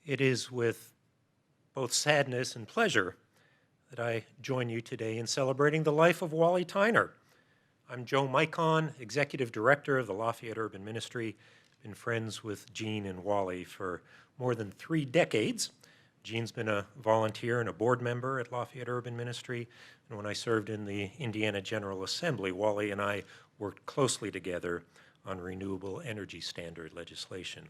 It is with both sadness and pleasure that I join you today in celebrating the life of Wally Tyner. I'm Joe Micon, Executive Director of the Lafayette Urban Ministry. Been friends with Gene and Wally for more than 3 decades. Gene's been a volunteer and a board member at Lafayette Urban Ministry, and when I served in the Indiana General Assembly, Wally and I worked closely together on renewable energy standard legislation.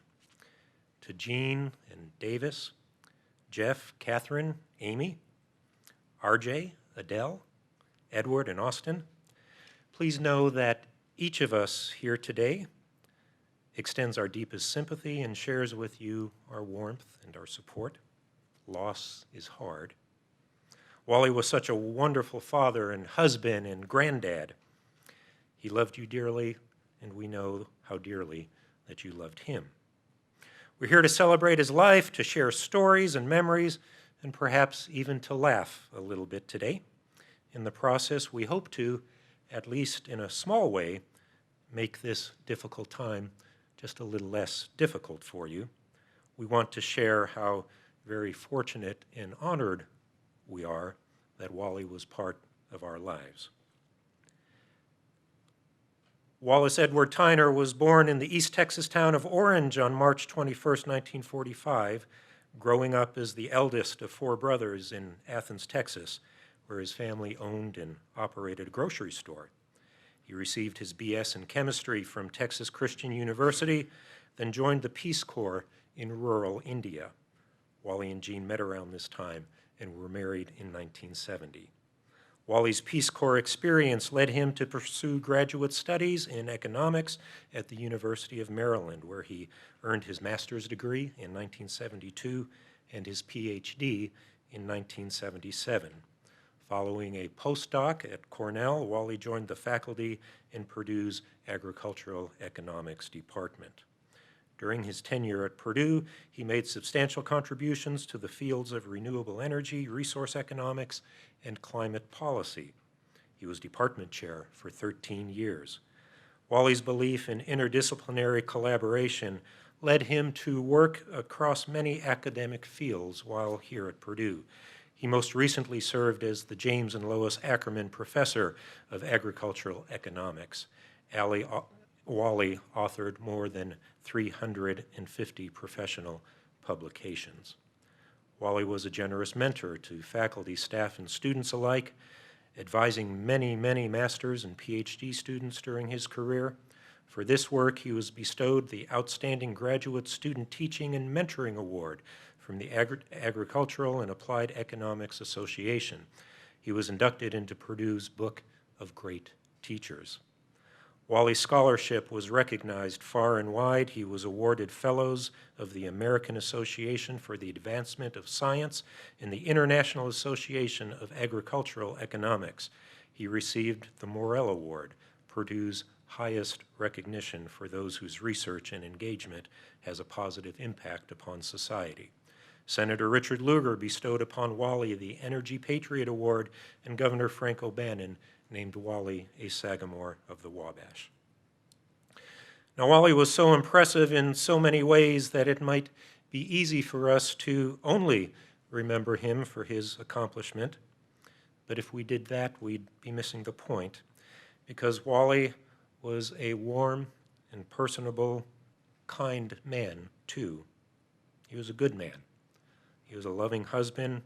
To Gene and Davis, Jeff, Catherine, Amy, RJ, Adele, Edward, and Austin, please know that each of us here today extends our deepest sympathy and shares with you our warmth and our support. Loss is hard. Wally was such a wonderful father and husband and granddad. He loved you dearly, and we know how dearly that you loved him. We're here to celebrate his life, to share stories and memories, and perhaps even to laugh a little bit today. In the process, we hope to, at least in a small way, make this difficult time just a little less difficult for you. We want to share how very fortunate and honored we are that Wally was part of our lives. Wallace Edward Tyner was born in the East Texas town of Orange on March 21, 1945, growing up as the eldest of 4 brothers in Athens, Texas, where his family owned and operated a grocery store. He received his B.S. in chemistry from Texas Christian University, then joined the Peace Corps in rural India. Wally and Gene met around this time and were married in 1970. Wally's Peace Corps experience led him to pursue graduate studies in economics at the University of Maryland, where he earned his master's degree in 1972 and his PhD in 1977. Following a postdoc at Cornell, Wally joined the faculty in Purdue's Agricultural Economics Department. During his tenure at Purdue, he made substantial contributions to the fields of renewable energy, resource economics, and climate policy. He was department chair for 13 years. Wally's belief in interdisciplinary collaboration led him to work across many academic fields while here at Purdue. He most recently served as the James and Lois Ackerman Professor of Agricultural Economics. Wally authored more than 350 professional publications. Wally was a generous mentor to faculty, staff, and students alike, advising many, many master's and PhD students during his career. For this work, he was bestowed the Outstanding Graduate Student Teaching and Mentoring Award from the Agricultural and Applied Economics Association. He was inducted into Purdue's Book of Great Teachers. Wally's scholarship was recognized far and wide. He was awarded Fellows of the American Association for the Advancement of Science and the International Association of Agricultural Economics. He received the Morrill Award, Purdue's highest recognition for those whose research and engagement has a positive impact upon society. Senator Richard Lugar bestowed upon Wally the Energy Patriot Award, and Governor Frank O'Bannon named Wally a Sagamore of the Wabash. Now, Wally was so impressive in so many ways that it might be easy for us to only remember him for his accomplishment, but if we did that, we'd be missing the point, because Wally was a warm and personable, kind man, too. He was a good man. He was a loving husband,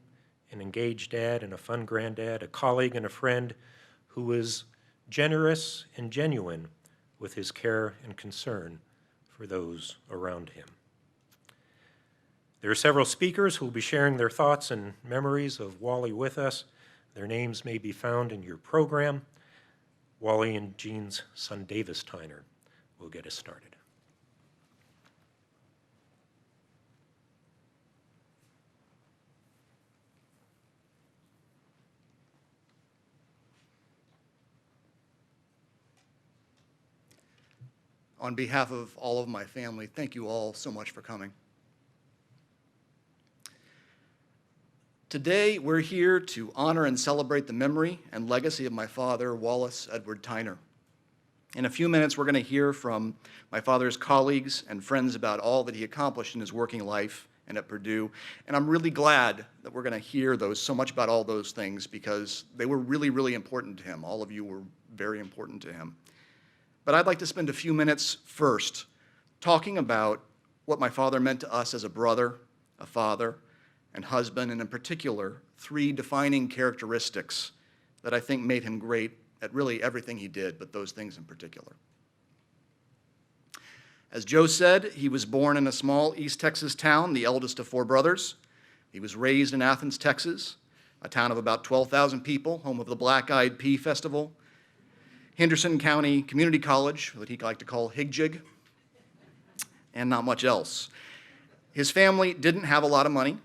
an engaged dad, and a fun granddad, a colleague and a friend who was generous and genuine with his care and concern for those around him. There are several speakers who will be sharing their thoughts and memories of Wally with us. Their names may be found in your program. Wally and Gene's son, Davis Tyner, will get us started. On behalf of all of my family, thank you all so much for coming. Today, we're here to honor and celebrate the memory and legacy of my father, Wallace Edward Tyner. In a few minutes, we're going to hear from my father's colleagues and friends about all that he accomplished in his working life and at Purdue. And I'm really glad that we're going to hear so much about all those things, because they were really, really important to him. All of you were very important to him. But I'd like to spend a few minutes first talking about what my father meant to us as a brother, a father, and husband, and in particular, 3 defining characteristics that I think made him great at really everything he did, but those things in particular. As Joe said, he was born in a small East Texas town, the eldest of 4 brothers. He was raised in Athens, Texas, a town of about 12,000 people, home of the Black Eyed Pea Festival, Henderson County Community College, what he liked to call Higjig, and not much else. His family didn't have a lot of money.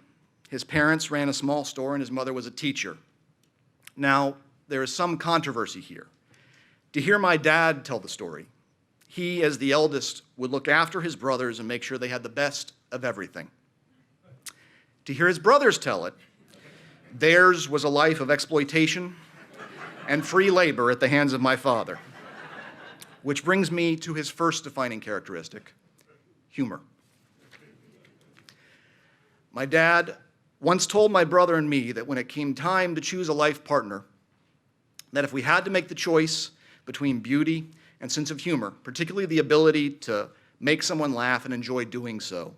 His parents ran a small store, and his mother was a teacher. Now, there is some controversy here. To hear my dad tell the story, he, as the eldest, would look after his brothers and make sure they had the best of everything. To hear his brothers tell it, theirs was a life of exploitation and free labor at the hands of my father. Which brings me to his first defining characteristic, humor. My dad once told my brother and me that when it came time to choose a life partner, that if we had to make the choice between beauty and sense of humor, particularly the ability to make someone laugh and enjoy doing so,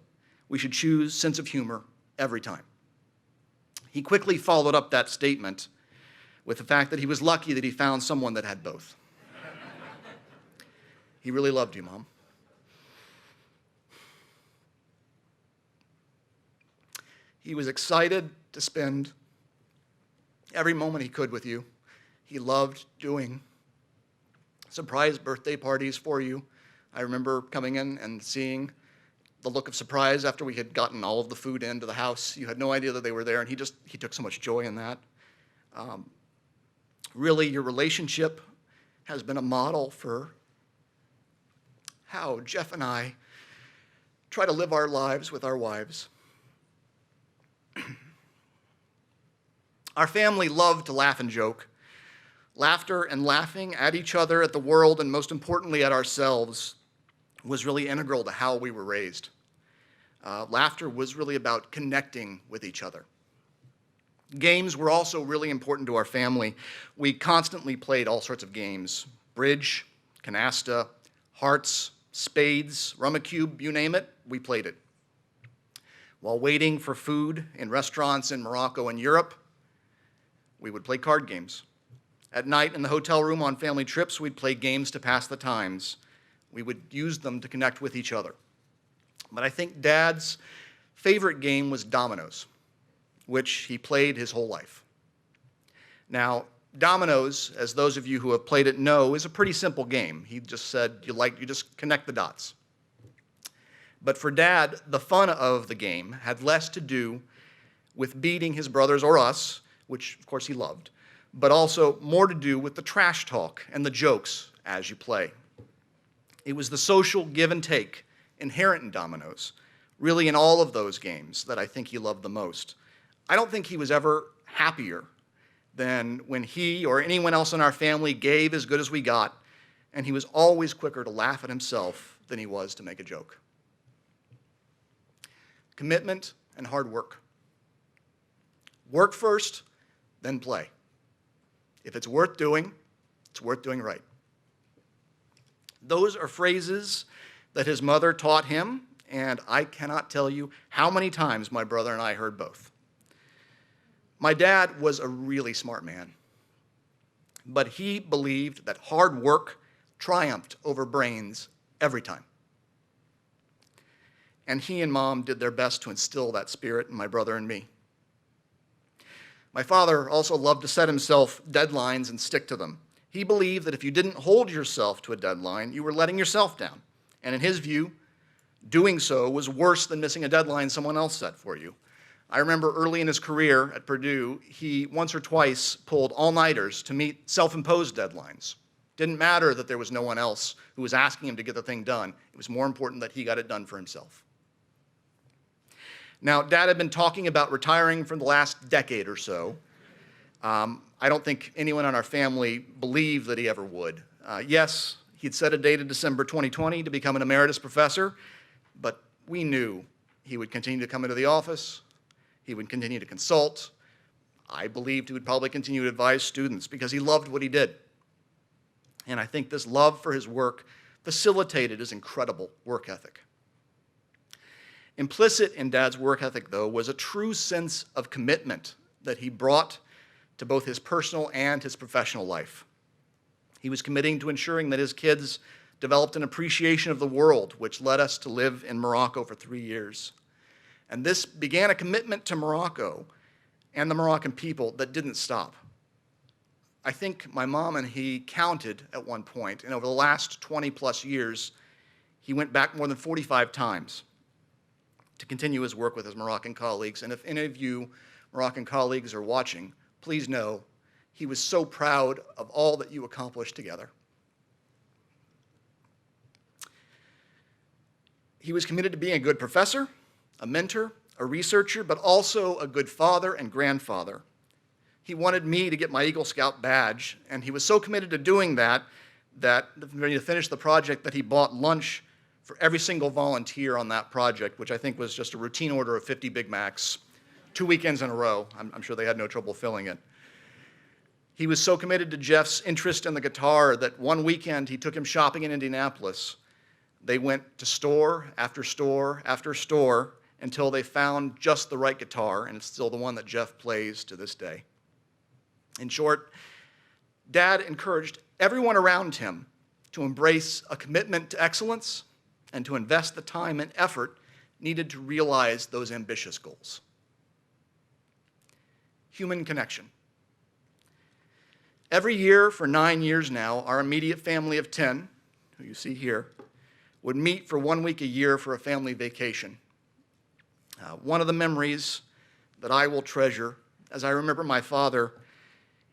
we should choose sense of humor every time. He quickly followed up that statement with the fact that he was lucky that he found someone that had both. He really loved you, Mom. He was excited to spend every moment he could with you. He loved doing surprise birthday parties for you. I remember coming in and seeing the look of surprise after we had gotten all of the food into the house. You had no idea that they were there, and he took so much joy in that. Really, your relationship has been a model for how Jeff and I try to live our lives with our wives. Our family loved to laugh and joke. Laughter and laughing at each other, at the world, and most importantly at ourselves was really integral to how we were raised. Laughter was really about connecting with each other. Games were also really important to our family. We constantly played all sorts of games: bridge, canasta, hearts, spades, rummikub, you name it, we played it. While waiting for food in restaurants in Morocco and Europe, we would play card games. At night in the hotel room on family trips, we'd play games to pass the times. We would use them to connect with each other. But I think Dad's favorite game was dominoes, which he played his whole life. Now, dominoes, as those of you who have played it know, is a pretty simple game. He just said you just connect the dots. But for Dad, the fun of the game had less to do with beating his brothers or us, which of course he loved, but also more to do with the trash talk and the jokes as you play. It was the social give and take inherent in dominoes, really in all of those games, that I think he loved the most. I don't think he was ever happier than when he or anyone else in our family gave as good as we got, and he was always quicker to laugh at himself than he was to make a joke. Commitment and hard work. Work first, then play. If it's worth doing right. Those are phrases that his mother taught him, and I cannot tell you how many times my brother and I heard both. My dad was a really smart man, but he believed that hard work triumphed over brains every time. And he and Mom did their best to instill that spirit in my brother and me. My father also loved to set himself deadlines and stick to them. He believed that if you didn't hold yourself to a deadline, you were letting yourself down. And in his view, doing so was worse than missing a deadline someone else set for you. I remember early in his career at Purdue, he once or twice pulled all-nighters to meet self-imposed deadlines. Didn't matter that there was no one else who was asking him to get the thing done. It was more important that he got it done for himself. Now, Dad had been talking about retiring for the last decade or so. I don't think anyone in our family believed that he ever would. Yes, he'd set a date in December 2020 to become an emeritus professor, but we knew He would continue to come into the office. He would continue to consult. I believed he would probably continue to advise students because he loved what he did. And I think this love for his work facilitated his incredible work ethic. Implicit in Dad's work ethic, though, was a true sense of commitment that he brought to both his personal and his professional life. He was committing to ensuring that his kids developed an appreciation of the world, which led us to live in Morocco for 3 years. And this began a commitment to Morocco and the Moroccan people that didn't stop. I think my mom and he counted at one point, and over the last 20 plus years, he went back more than 45 times to continue his work with his Moroccan colleagues. And if any of you Moroccan colleagues are watching, please know he was so proud of all that you accomplished together. He was committed to being a good professor, a mentor, a researcher, but also a good father and grandfather. He wanted me to get my Eagle Scout badge, and he was so committed to doing that when he finished the project that he bought lunch for every single volunteer on that project, which I think was just a routine order of 50 Big Macs, 2 weekends in a row. I'm sure they had no trouble filling it. He was so committed to Jeff's interest in the guitar that one weekend he took him shopping in Indianapolis. They went to store after store after store until they found just the right guitar, and it's still the one that Jeff plays to this day. In short, Dad encouraged everyone around him to embrace a commitment to excellence and to invest the time and effort needed to realize those ambitious goals. Human connection. Every year for 9 years now, our immediate family of 10, who you see here, would meet for 1 week a year for a family vacation. One of the memories that I will treasure as I remember my father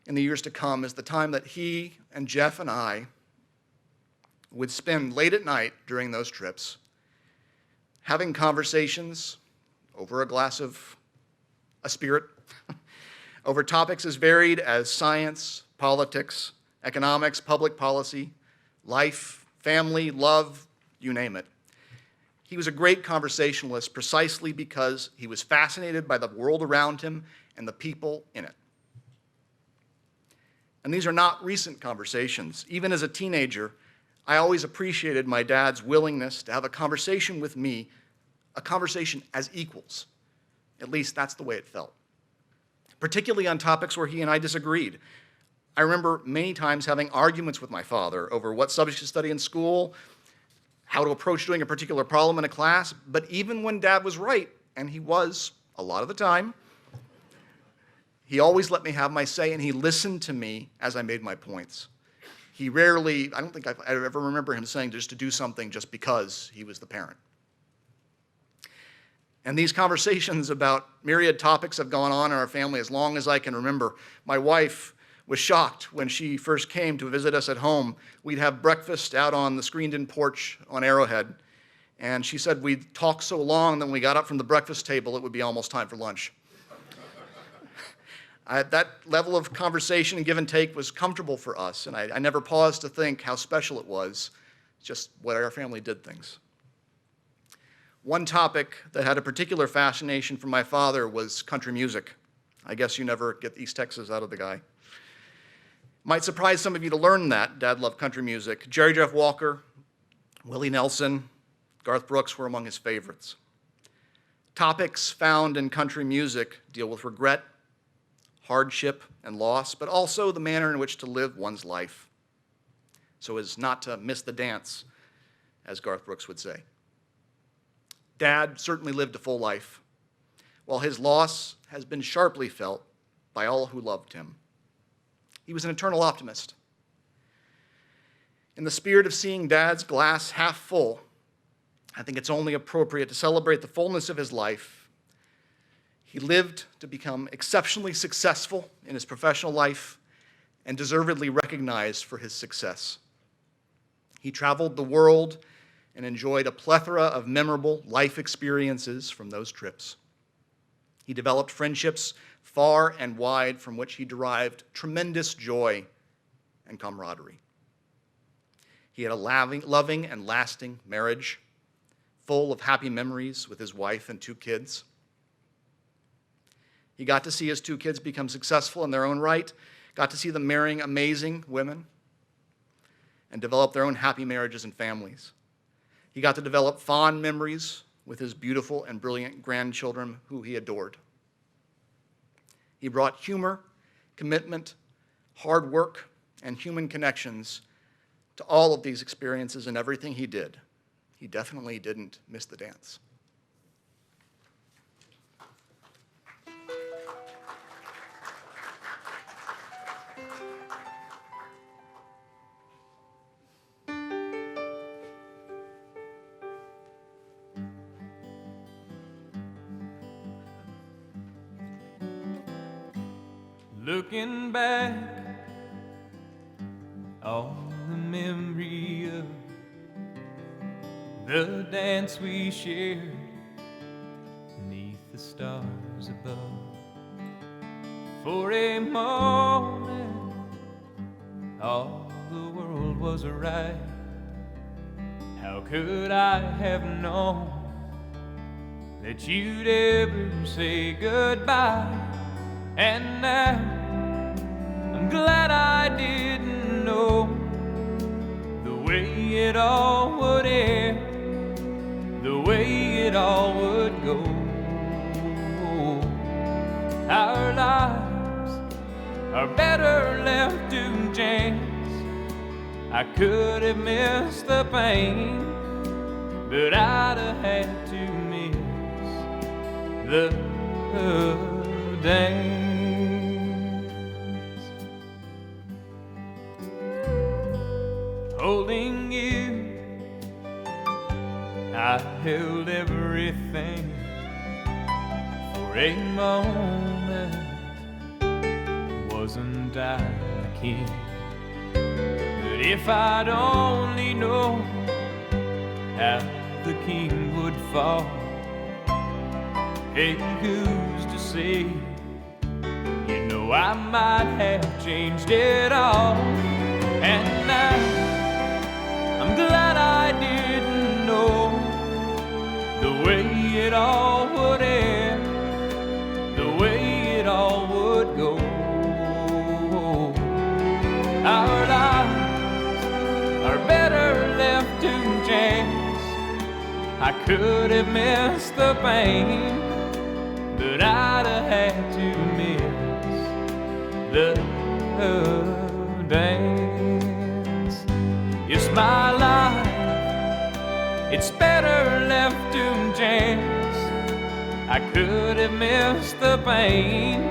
in the years to come is the time that he and Jeff and I would spend late at night during those trips having conversations over a glass of a spirit over topics as varied as science, politics, economics, public policy, life, family, love, you name it. He was a great conversationalist precisely because he was fascinated by the world around him and the people in it. And these are not recent conversations. Even as a teenager, I always appreciated my dad's willingness to have a conversation with me, a conversation as equals. At least that's the way it felt. Particularly on topics where he and I disagreed. I remember many times having arguments with my father over what subjects to study in school, how to approach doing a particular problem in a class, but even when Dad was right, and he was a lot of the time, he always let me have my say, and he listened to me as I made my points. He rarely, I don't think I ever remember him saying just to do something just because he was the parent. And these conversations about myriad topics have gone on in our family as long as I can remember. My wife was shocked when she first came to visit us at home. We'd have breakfast out on the screened-in porch on Arrowhead, and she said we'd talk so long that when we got up from the breakfast table, it would be almost time for lunch. That level of conversation and give and take was comfortable for us, and I never paused to think how special it was, just what our family did things. One topic that had a particular fascination for my father was country music. I guess you never get East Texas out of the guy. Might surprise some of you to learn that Dad loved country music. Jerry Jeff Walker, Willie Nelson, Garth Brooks were among his favorites. Topics found in country music deal with regret, hardship, and loss, but also the manner in which to live one's life, so as not to miss the dance, as Garth Brooks would say. Dad certainly lived a full life, while his loss has been sharply felt by all who loved him. He was an eternal optimist. In the spirit of seeing Dad's glass half full, I think it's only appropriate to celebrate the fullness of his life. He lived to become exceptionally successful in his professional life and deservedly recognized for his success. He traveled the world and enjoyed a plethora of memorable life experiences from those trips. He developed friendships far and wide from which he derived tremendous joy and camaraderie. He had a loving and lasting marriage, full of happy memories with his wife and 2 kids. He got to see his 2 kids become successful in their own right, got to see them marrying amazing women, and develop their own happy marriages and families. He got to develop fond memories with his beautiful and brilliant grandchildren who he adored. He brought humor, commitment, hard work, and human connections to all of these experiences and everything he did. He definitely didn't miss the dance. Looking back on the memory of the dance we shared beneath the stars above. For a moment, all the world was right. How could I have known that you'd ever say goodbye? And now I'm glad I didn't know the way it all would end, the way it all would go. Our lives are better left to chance. I could have missed the pain, but I'd have had to miss the dance. Holding you, I held everything. For a moment, wasn't I the king? But if I'd only known how the king would fall, hey, who's to say? You know I might have changed it all. And now I'm glad I didn't know the way it all would end, the way it all would go. Our lives are better left to chance. I could have missed the pain, but I'd have had to miss the dance. It's my life, it's better left to chance. I could have missed the pain,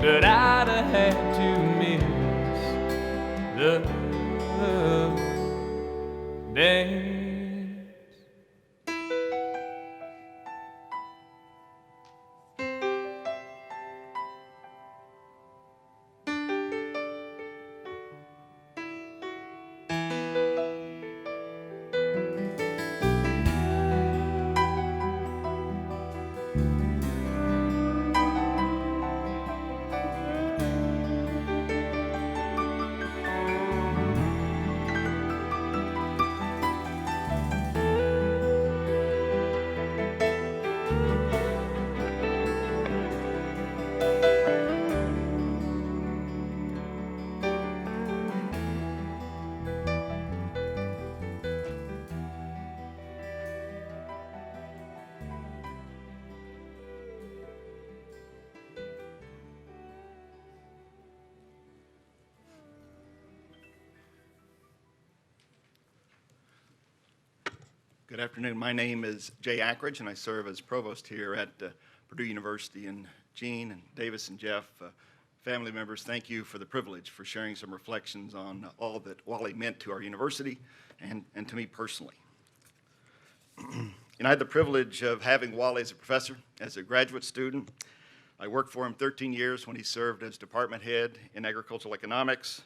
but I'd have had to miss the dance. Good afternoon. My name is Jay Ackridge, and I serve as provost here at Purdue University. And Gene and Davis and Jeff, family members, thank you for the privilege for sharing some reflections on all that Wally meant to our university and to me personally. And I had the privilege of having Wally as a professor, as a graduate student. I worked for him 13 years when he served as department head in agricultural economics.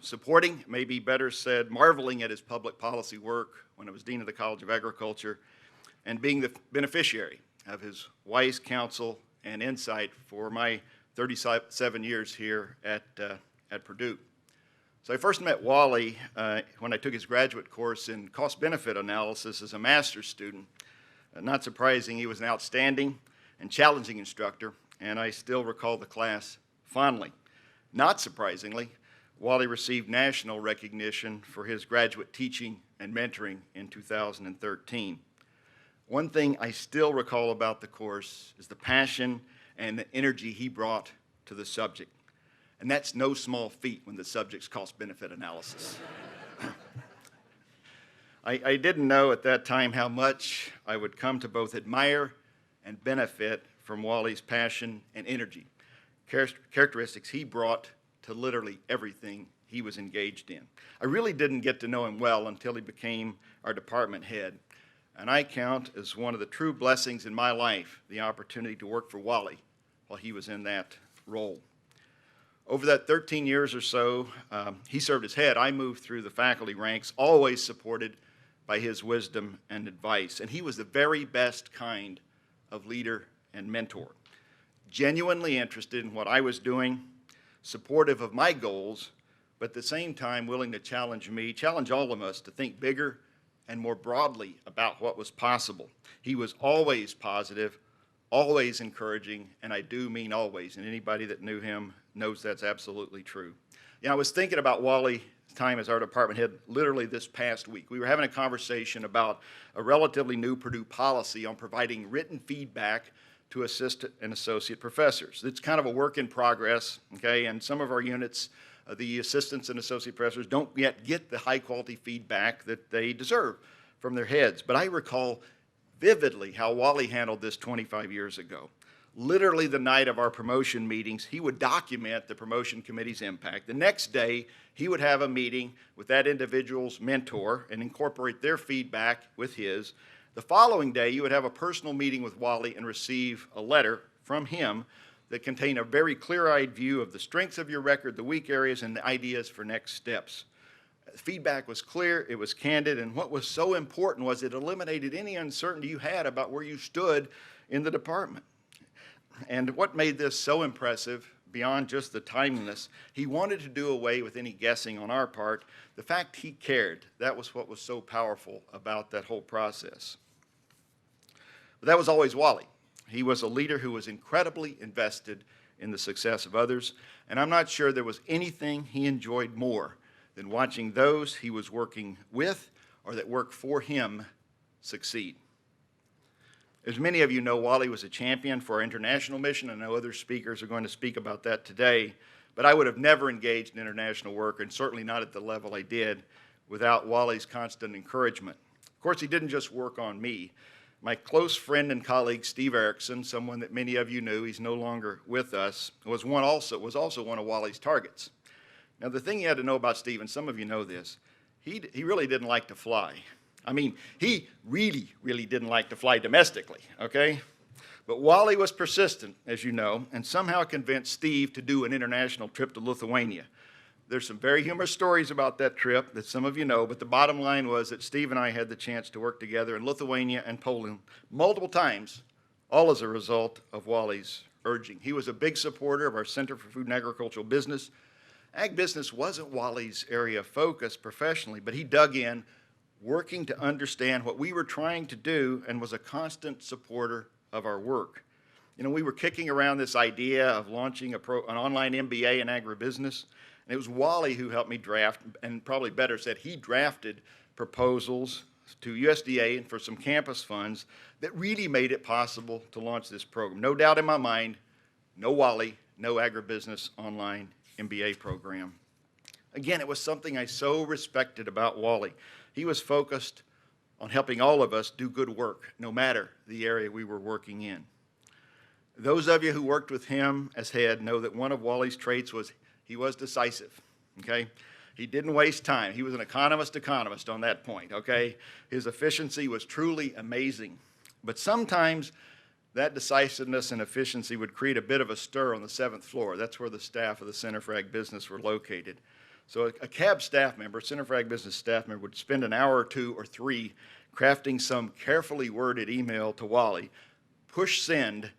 Supporting, maybe better said, marveling at his public policy work when I was Dean of the College of Agriculture, and being the beneficiary of his wise counsel and insight for my 37 years here at Purdue. So I first met Wally when I took his graduate course in cost-benefit analysis as a master's student. Not surprising, he was an outstanding and challenging instructor, and I still recall the class fondly. Not surprisingly, Wally received national recognition for his graduate teaching and mentoring in 2013. One thing I still recall about the course is the passion and the energy he brought to the subject. And that's no small feat when the subject's cost-benefit analysis. I didn't know at that time how much I would come to both admire and benefit from Wally's passion and energy, characteristics he brought to literally everything he was engaged in. I really didn't get to know him well until he became our department head, and I count as one of the true blessings in my life the opportunity to work for Wally while he was in that role. Over that 13 years or so, he served as head. I moved through the faculty ranks, always supported by his wisdom and advice. And he was the very best kind of leader and mentor, genuinely interested in what I was doing, supportive of my goals, but at the same time willing to challenge me, challenge all of us to think bigger and more broadly about what was possible. He was always positive, always encouraging, and I do mean always, and anybody that knew him knows that's absolutely true. I was thinking about Wally's time as our department head literally this past week. We were having a conversation about a relatively new Purdue policy on providing written feedback to assistant and associate professors. It's kind of a work in progress, okay, and some of our units, the assistants and associate professors don't yet get the high-quality feedback that they deserve from their heads. But I recall vividly how Wally handled this 25 years ago. Literally the night of our promotion meetings, he would document the promotion committee's impact. The next day, he would have a meeting with that individual's mentor and incorporate their feedback with his. The following day, you would have a personal meeting with Wally and receive a letter from him that contained a very clear-eyed view of the strengths of your record, the weak areas, and the ideas for next steps. Feedback was clear, it was candid, and what was so important was it eliminated any uncertainty you had about where you stood in the department. And what made this so impressive, beyond just the timeliness, he wanted to do away with any guessing on our part. The fact he cared, that was what was so powerful about that whole process. But that was always Wally. He was a leader who was incredibly invested in the success of others, and I'm not sure there was anything he enjoyed more than watching those he was working with or that worked for him succeed. As many of you know, Wally was a champion for our international mission. I know other speakers are going to speak about that today, but I would have never engaged in international work, and certainly not at the level I did, without Wally's constant encouragement. Of course, he didn't just work on me. My close friend and colleague, Steve Erickson, someone that many of you knew, he's no longer with us, was also one of Wally's targets. Now, the thing you had to know about Steve, and some of you know this, he really didn't like to fly. I mean, he really didn't like to fly domestically, okay? But Wally was persistent, as you know, and somehow convinced Steve to do an international trip to Lithuania. There's some very humorous stories about that trip that some of you know, but the bottom line was that Steve and I had the chance to work together in Lithuania and Poland multiple times, all as a result of Wally's urging. He was a big supporter of our Center for Food and Agricultural Business. Ag business wasn't Wally's area of focus professionally, but he dug in, working to understand what we were trying to do, and was a constant supporter of our work. You know, we were kicking around this idea of launching an online MBA in agribusiness, and it was Wally who helped me draft, and probably better said, he drafted proposals to USDA and for some campus funds that really made it possible to launch this program. No doubt in my mind, no Wally, no agribusiness online MBA program. Again, it was something I so respected about Wally. He was focused on helping all of us do good work, no matter the area we were working in. Those of you who worked with him as head know that one of Wally's traits was he was decisive, okay? He didn't waste time. He was an economist on that point, okay? His efficiency was truly amazing. But sometimes that decisiveness and efficiency would create a bit of a stir on the 7th floor. That's where the staff of the Center for Ag Business were located. So a CAB staff member, Center for Ag Business staff member, would spend an hour or 2 or 3 crafting some carefully worded email to Wally, push send,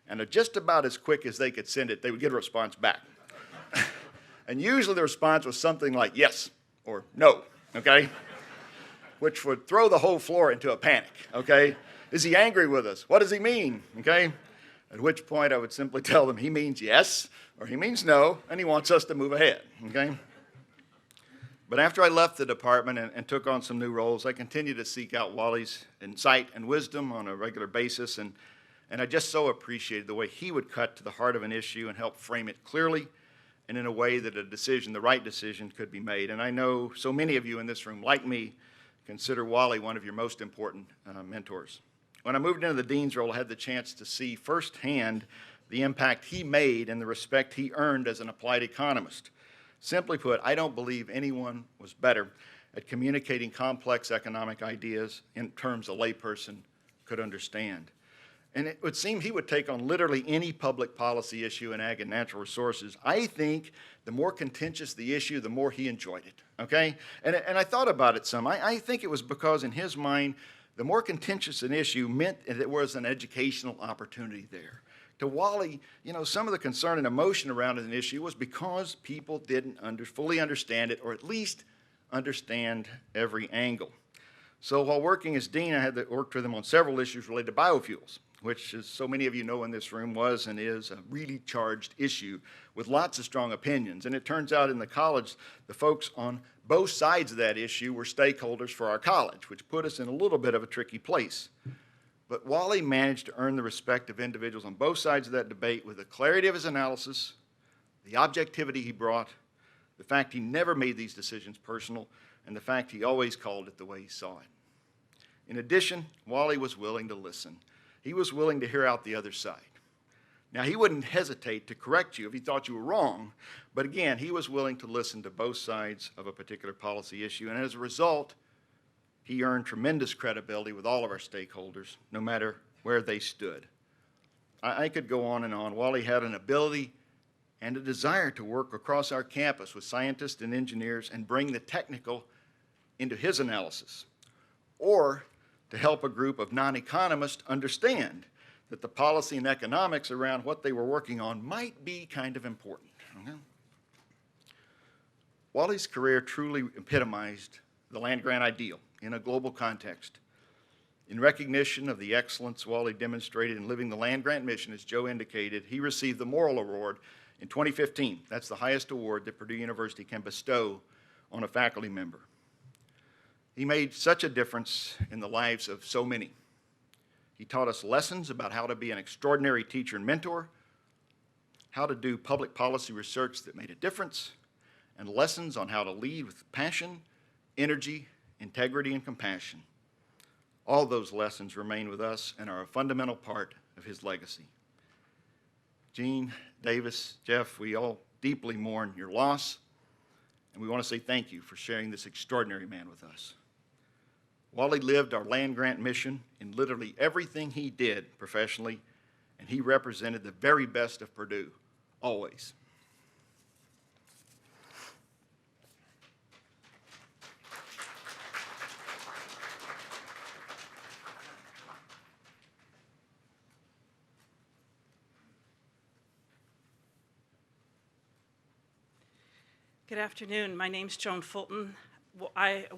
and just about as quick as they could send it, they would get a response back. And usually the response was something like yes or no, okay? Which would throw the whole floor into a panic, okay? Is he angry with us? What does he mean, okay? At which point I would simply tell them he means yes or he means no, and he wants us to move ahead, okay? But after I left the department and took on some new roles, I continued to seek out Wally's insight and wisdom on a regular basis, and I just so appreciated the way he would cut to the heart of an issue and help frame it clearly and in a way that a decision, the right decision, could be made. And I know so many of you in this room, like me, consider Wally one of your most important mentors. When I moved into the dean's role, I had the chance to see firsthand the impact he made and the respect he earned as an applied economist. Simply put, I don't believe anyone was better at communicating complex economic ideas in terms a layperson could understand. And it would seem he would take on literally any public policy issue in ag and natural resources. I think the more contentious the issue, the more he enjoyed it, okay? And I thought about it some. I think it was because in his mind, the more contentious an issue meant that there was an educational opportunity there. To Wally, some of the concern and emotion around an issue was because people didn't fully understand it, or at least understand every angle. So while working as dean, I had to work with him on several issues related to biofuels, which, as so many of you know in this room, was and is a really charged issue with lots of strong opinions. And it turns out in the college, the folks on both sides of that issue were stakeholders for our college, which put us in a little bit of a tricky place. But Wally managed to earn the respect of individuals on both sides of that debate with the clarity of his analysis, the objectivity he brought, the fact he never made these decisions personal, and the fact he always called it the way he saw it. In addition, Wally was willing to listen. He was willing to hear out the other side. Now, he wouldn't hesitate to correct you if he thought you were wrong, but again, he was willing to listen to both sides of a particular policy issue, and as a result, he earned tremendous credibility with all of our stakeholders, no matter where they stood. I could go on and on. Wally had an ability and a desire to work across our campus with scientists and engineers and bring the technical into his analysis, or to help a group of non-economists understand that the policy and economics around what they were working on might be kind of important. Okay? Wally's career truly epitomized the land-grant ideal in a global context. In recognition of the excellence Wally demonstrated in living the land-grant mission, as Joe indicated, he received the Morrill Award in 2015. That's the highest award that Purdue University can bestow on a faculty member. He made such a difference in the lives of so many. He taught us lessons about how to be an extraordinary teacher and mentor, how to do public policy research that made a difference, and lessons on how to lead with passion, energy, integrity, and compassion. All those lessons remain with us and are a fundamental part of his legacy. Gene, Davis, Jeff, we all deeply mourn your loss, and we want to say thank you for sharing this extraordinary man with us. Wally lived our land-grant mission in literally everything he did professionally, and he represented the very best of Purdue, always. Good afternoon. My name's Joan Fulton.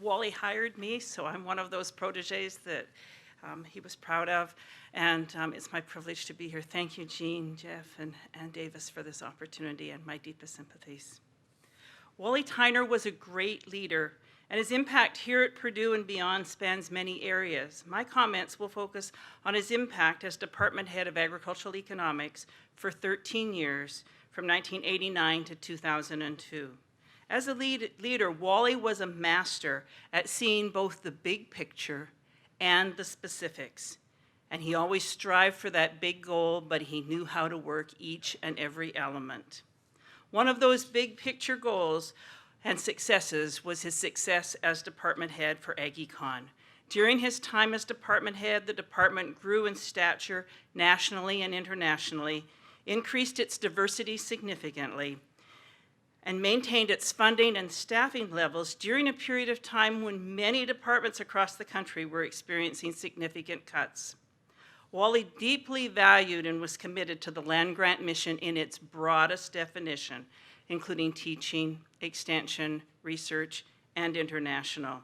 Wally hired me, so I'm one of those proteges that he was proud of, and it's my privilege to be here. Thank you, Gene, Jeff, and Davis for this opportunity, and my deepest sympathies. Wally Tyner was a great leader, and his impact here at Purdue and beyond spans many areas. My comments will focus on his impact as department head of agricultural economics for 13 years, from 1989 to 2002. As a leader, Wally was a master at seeing both the big picture and the specifics. And he always strived for that big goal, but he knew how to work each and every element. One of those big picture goals and successes was his success as department head for Ag Econ. During his time as department head, the department grew in stature nationally and internationally, increased its diversity significantly, and maintained its funding and staffing levels during a period of time when many departments across the country were experiencing significant cuts. Wally deeply valued and was committed to the land-grant mission in its broadest definition, including teaching, extension, research, and international.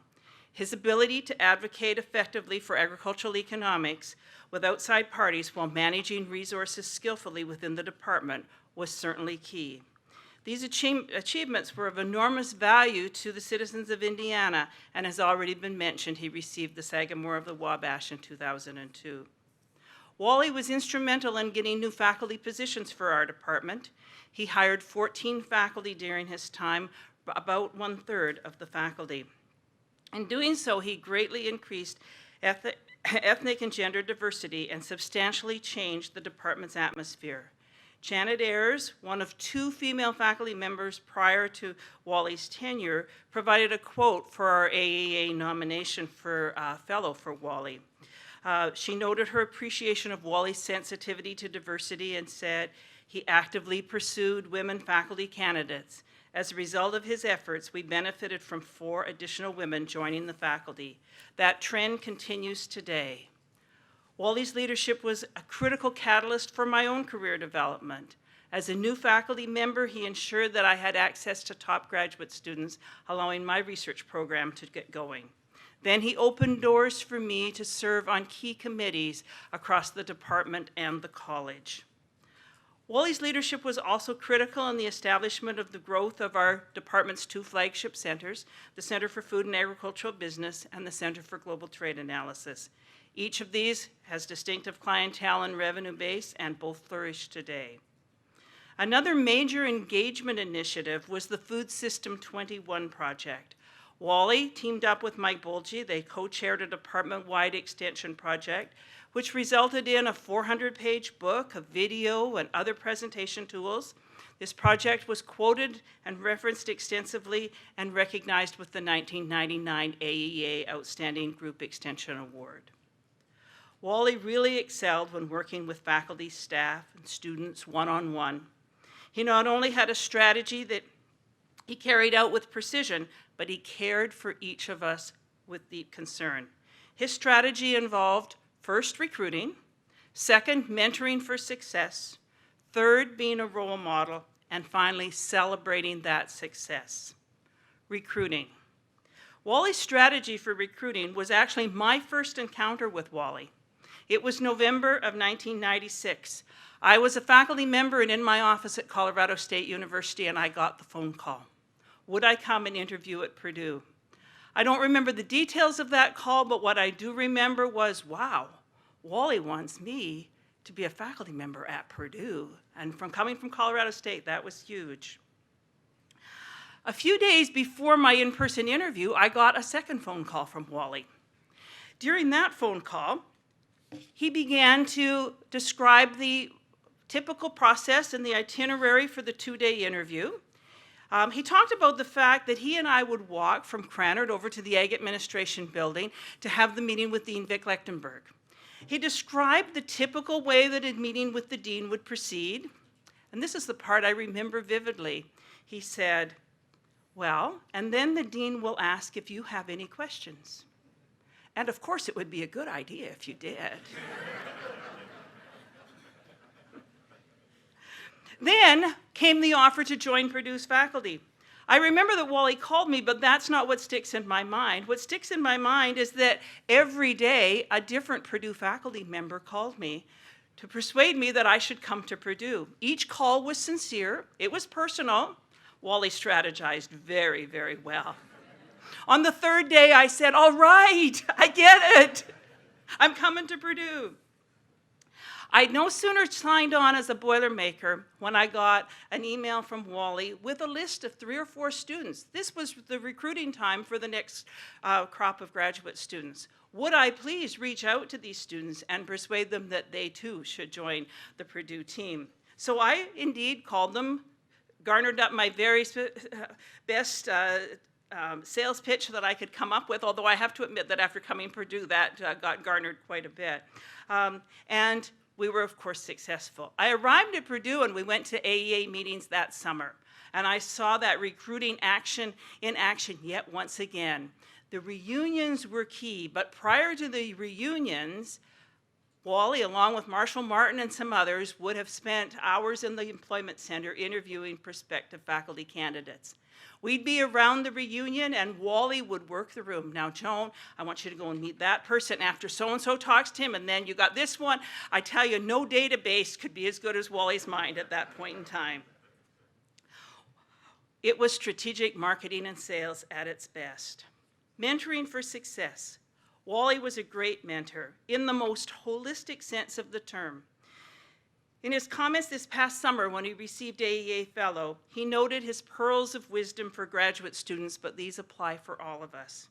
His ability to advocate effectively for agricultural economics with outside parties while managing resources skillfully within the department was certainly key. These achievements were of enormous value to the citizens of Indiana, and as already been mentioned, he received the Sagamore of the Wabash in 2002. Wally was instrumental in getting new faculty positions for our department. He hired 14 faculty during his time, about 1/3 of the faculty. In doing so, he greatly increased ethnic and gender diversity and substantially changed the department's atmosphere. Janet Ayers, one of 2 female faculty members prior to Wally's tenure, provided a quote for our AAA nomination for fellow for Wally. She noted her appreciation of Wally's sensitivity to diversity and said, "He actively pursued women faculty candidates. As a result of his efforts, we benefited from 4 additional women joining the faculty. That trend continues today." Wally's leadership was a critical catalyst for my own career development. As a new faculty member, he ensured that I had access to top graduate students, allowing my research program to get going. Then he opened doors for me to serve on key committees across the department and the college. Wally's leadership was also critical in the establishment of the growth of our department's 2 flagship centers, the Center for Food and Agricultural Business and the Center for Global Trade Analysis. Each of these has distinctive clientele and revenue base, and both flourish today. Another major engagement initiative was the Food System 21 project. Wally teamed up with Mike Bolge. They co-chaired a department-wide extension project, which resulted in a 400-page book, a video, and other presentation tools. This project was quoted and referenced extensively and recognized with the 1999 AEA Outstanding Group Extension Award. Wally really excelled when working with faculty, staff, and students one-on-one. He not only had a strategy that he carried out with precision, but he cared for each of us with deep concern. His strategy involved first, recruiting; second, mentoring for success; third, being a role model; and finally, celebrating that success. Recruiting. Wally's strategy for recruiting was actually my first encounter with Wally. It was November of 1996. I was a faculty member and in my office at Colorado State University, and I got the phone call. Would I come and interview at Purdue? I don't remember the details of that call, but what I do remember was, wow, Wally wants me to be a faculty member at Purdue. And coming from Colorado State, that was huge. A few days before my in-person interview, I got a second phone call from Wally. During that phone call, he began to describe the typical process and the itinerary for the 2-day interview. He talked about the fact that he and I would walk from Krannert over to the Ag Administration building to have the meeting with Dean Vic Lechtenberg. He described the typical way that a meeting with the dean would proceed, and this is the part I remember vividly. He said, "Well, and then the dean will ask if you have any questions. And of course, it would be a good idea if you did." Then came the offer to join Purdue's faculty. I remember that Wally called me, but that's not what sticks in my mind. What sticks in my mind is that every day a different Purdue faculty member called me to persuade me that I should come to Purdue. Each call was sincere. It was personal. Wally strategized very, very well. On the 3rd day, I said, "All right, I get it. I'm coming to Purdue." I'd no sooner signed on as a Boilermaker when I got an email from Wally with a list of 3 or 4 students. This was the recruiting time for the next crop of graduate students. Would I please reach out to these students and persuade them that they too should join the Purdue team? So I indeed called them, garnered up my very best sales pitch that I could come up with, although I have to admit that after coming to Purdue, that got garnered quite a bit. And we were, of course, successful. I arrived at Purdue and we went to AEA meetings that summer. And I saw that recruiting action in action yet once again. The reunions were key, but prior to the reunions, Wally, along with Marshall Martin and some others, would have spent hours in the Employment Center interviewing prospective faculty candidates. We'd be around the reunion and Wally would work the room. Now, Joan, I want you to go and meet that person after so-and-so talks to him, and then you got this one. I tell you, no database could be as good as Wally's mind at that point in time. It was strategic marketing and sales at its best. Mentoring for success. Wally was a great mentor in the most holistic sense of the term. In his comments this past summer when he received AEA Fellow, he noted his pearls of wisdom for graduate students, but these apply for all of us.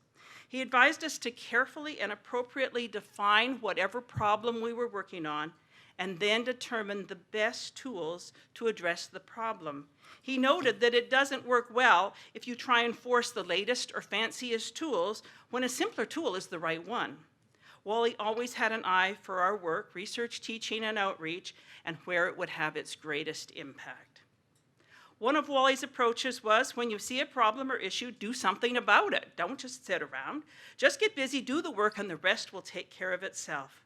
He advised us to carefully and appropriately define whatever problem we were working on and then determine the best tools to address the problem. He noted that it doesn't work well if you try and force the latest or fanciest tools when a simpler tool is the right one. Wally always had an eye for our work, research, teaching, and outreach, and where it would have its greatest impact. One of Wally's approaches was, when you see a problem or issue, do something about it. Don't just sit around. Just get busy, do the work, and the rest will take care of itself.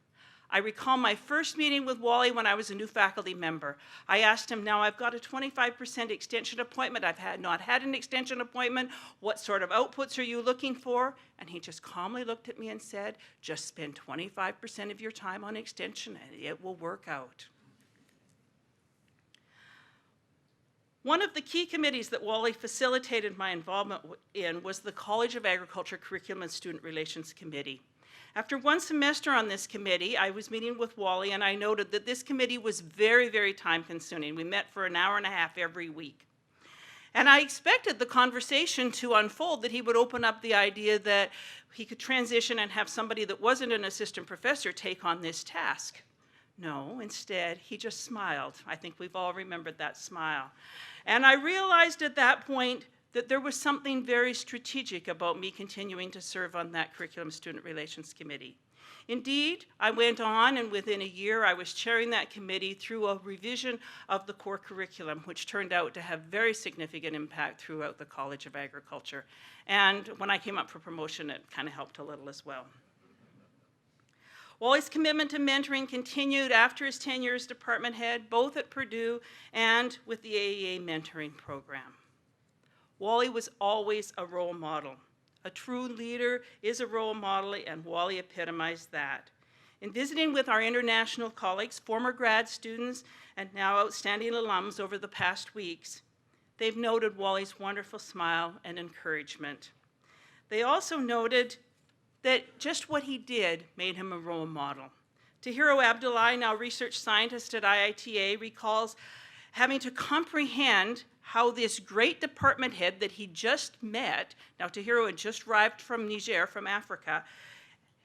I recall my first meeting with Wally when I was a new faculty member. I asked him, now I've got a 25% extension appointment. I've not had an extension appointment. What sort of outputs are you looking for? And he just calmly looked at me and said, just spend 25% of your time on extension and it will work out. One of the key committees that Wally facilitated my involvement in was the College of Agriculture Curriculum and Student Relations Committee. After one semester on this committee, I was meeting with Wally and I noted that this committee was very, very time consuming. We met for an hour and a half every week. And I expected the conversation to unfold, that he would open up the idea that he could transition and have somebody that wasn't an assistant professor take on this task. No, instead, he just smiled. I think we've all remembered that smile. And I realized at that point that there was something very strategic about me continuing to serve on that Curriculum Student Relations Committee. Indeed, I went on, and within a year, I was chairing that committee through a revision of the core curriculum, which turned out to have very significant impact throughout the College of Agriculture. And when I came up for promotion, it kind of helped a little as well. Wally's commitment to mentoring continued after his tenure as department head, both at Purdue and with the AEA mentoring program. Wally was always a role model. A true leader is a role model, and Wally epitomized that. In visiting with our international colleagues, former grad students, and now outstanding alums over the past weeks, they've noted Wally's wonderful smile and encouragement. They also noted that just what he did made him a role model. Tahiro Abdullahi, now research scientist at IITA, recalls having to comprehend how this great department head that he just met, now Tahiro had just arrived from Niger, from Africa,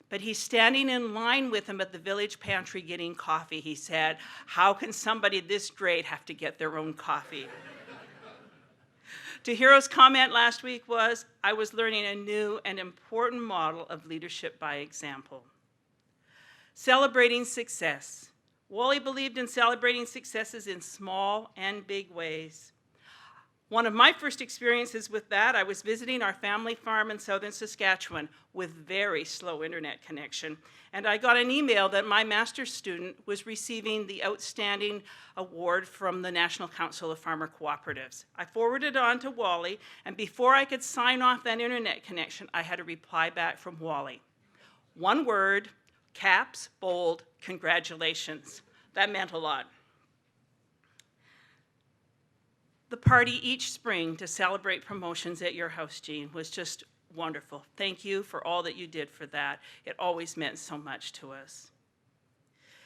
but he's standing in line with him at the village pantry getting coffee. He said, how can somebody this great have to get their own coffee? Tahiro's comment last week was, I was learning a new and important model of leadership by example. Celebrating success. Wally believed in celebrating successes in small and big ways. One of my first experiences with that, I was visiting our family farm in southern Saskatchewan with very slow internet connection, and I got an email that my master's student was receiving the Outstanding Award from the National Council of Farmer Cooperatives. I forwarded it on to Wally, and before I could sign off that internet connection, I had a reply back from Wally. One word, caps, bold, congratulations. That meant a lot. The party each spring to celebrate promotions at your house, Jean, was just wonderful. Thank you for all that you did for that. It always meant so much to us.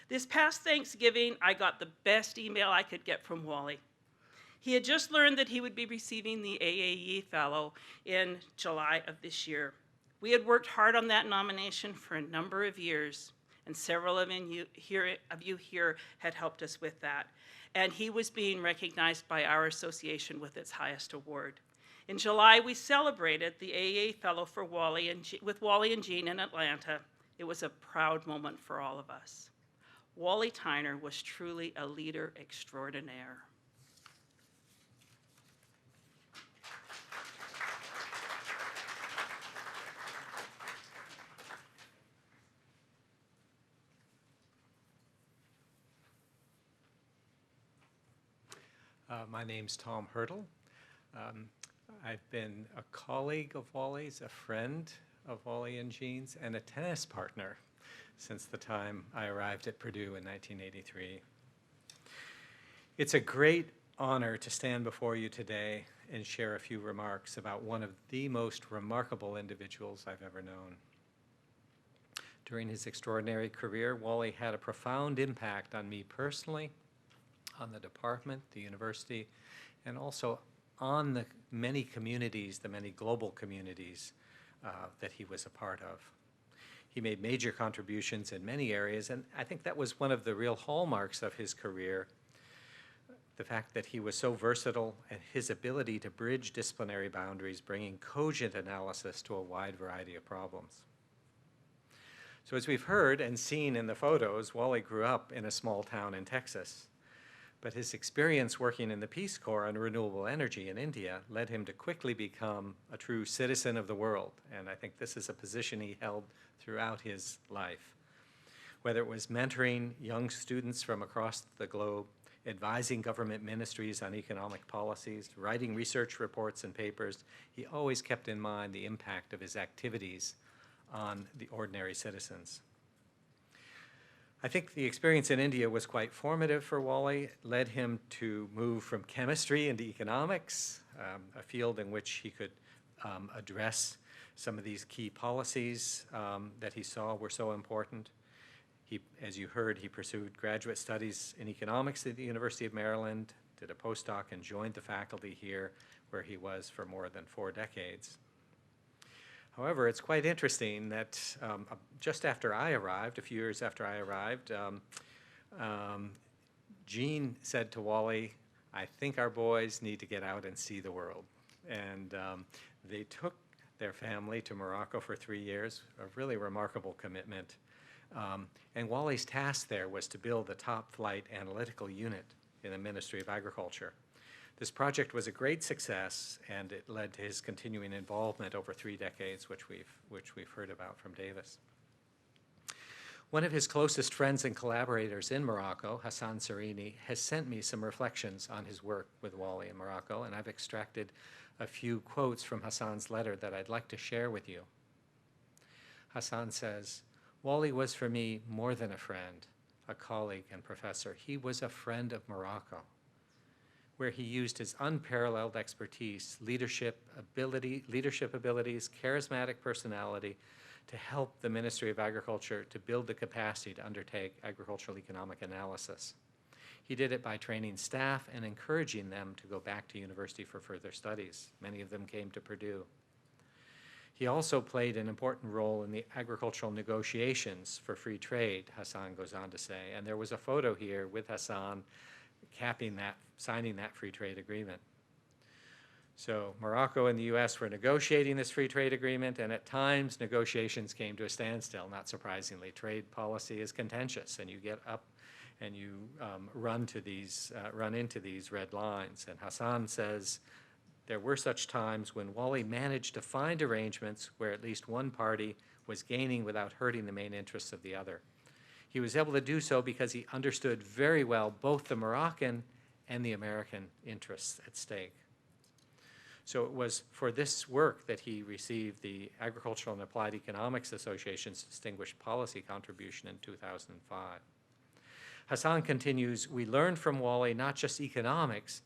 This past Thanksgiving, I got the best email I could get from Wally. He had just learned that he would be receiving the AAE Fellow in July of this year. We had worked hard on that nomination for a number of years, and several of you here had helped us with that. And he was being recognized by our association with its highest award. In July, we celebrated the AAA Fellow for with Wally and Jean in Atlanta. It was a proud moment for all of us. Wally Tyner was truly a leader extraordinaire. My name's Tom Hurdle. I've been a colleague of Wally's, a friend of Wally and Jean's, and a tennis partner since the time I arrived at Purdue in 1983. It's a great honor to stand before you today and share a few remarks about one of the most remarkable individuals I've ever known. During his extraordinary career, Wally had a profound impact on me personally, on the department, the university, and also on the many communities, the many global communities that he was a part of. He made major contributions in many areas, and I think that was one of the real hallmarks of his career, the fact that he was so versatile and his ability to bridge disciplinary boundaries, bringing cogent analysis to a wide variety of problems. So as we've heard and seen in the photos, Wally grew up in a small town in Texas. But his experience working in the Peace Corps on renewable energy in India led him to quickly become a true citizen of the world. And I think this is a position he held throughout his life. Whether it was mentoring young students from across the globe, advising government ministries on economic policies, writing research reports and papers, he always kept in mind the impact of his activities on the ordinary citizens. I think the experience in India was quite formative for Wally. It led him to move from chemistry into economics, a field in which he could address some of these key policies that he saw were so important. He, as you heard, he pursued graduate studies in economics at the University of Maryland, did a postdoc, and joined the faculty here, where he was for more than 4 decades. However, it's quite interesting that just after I arrived, a few years after I arrived, Jean said to Wally, "I think our boys need to get out and see the world." And they took their family to Morocco for 3 years, a really remarkable commitment. And Wally's task there was to build a top-flight analytical unit in the Ministry of Agriculture. This project was a great success, and it led to his continuing involvement over 3 decades, which we've heard about from Davis. One of his closest friends and collaborators in Morocco, Hassan Serini, has sent me some reflections on his work with Wally in Morocco, and I've extracted a few quotes from Hassan's letter that I'd like to share with you. Hassan says, "Wally was for me more than a friend, a colleague and professor. He was a friend of Morocco, where he used his unparalleled expertise, leadership abilities, charismatic personality to help the Ministry of Agriculture to build the capacity to undertake agricultural economic analysis. He did it by training staff and encouraging them to go back to university for further studies. Many of them came to Purdue. He also played an important role in the agricultural negotiations for free trade," Hassan goes on to say. And there was a photo here with Hassan signing that free trade agreement. So Morocco and the US were negotiating this free trade agreement, and at times negotiations came to a standstill, not surprisingly. Trade policy is contentious, and you get up and you run into these red lines. And Hassan says, "There were such times when Wally managed to find arrangements where at least one party was gaining without hurting the main interests of the other. He was able to do so because he understood very well both the Moroccan and the American interests at stake." So it was for this work that he received the Agricultural and Applied Economics Association's Distinguished Policy Contribution in 2005. Hassan continues, "We learned from Wally not just economics,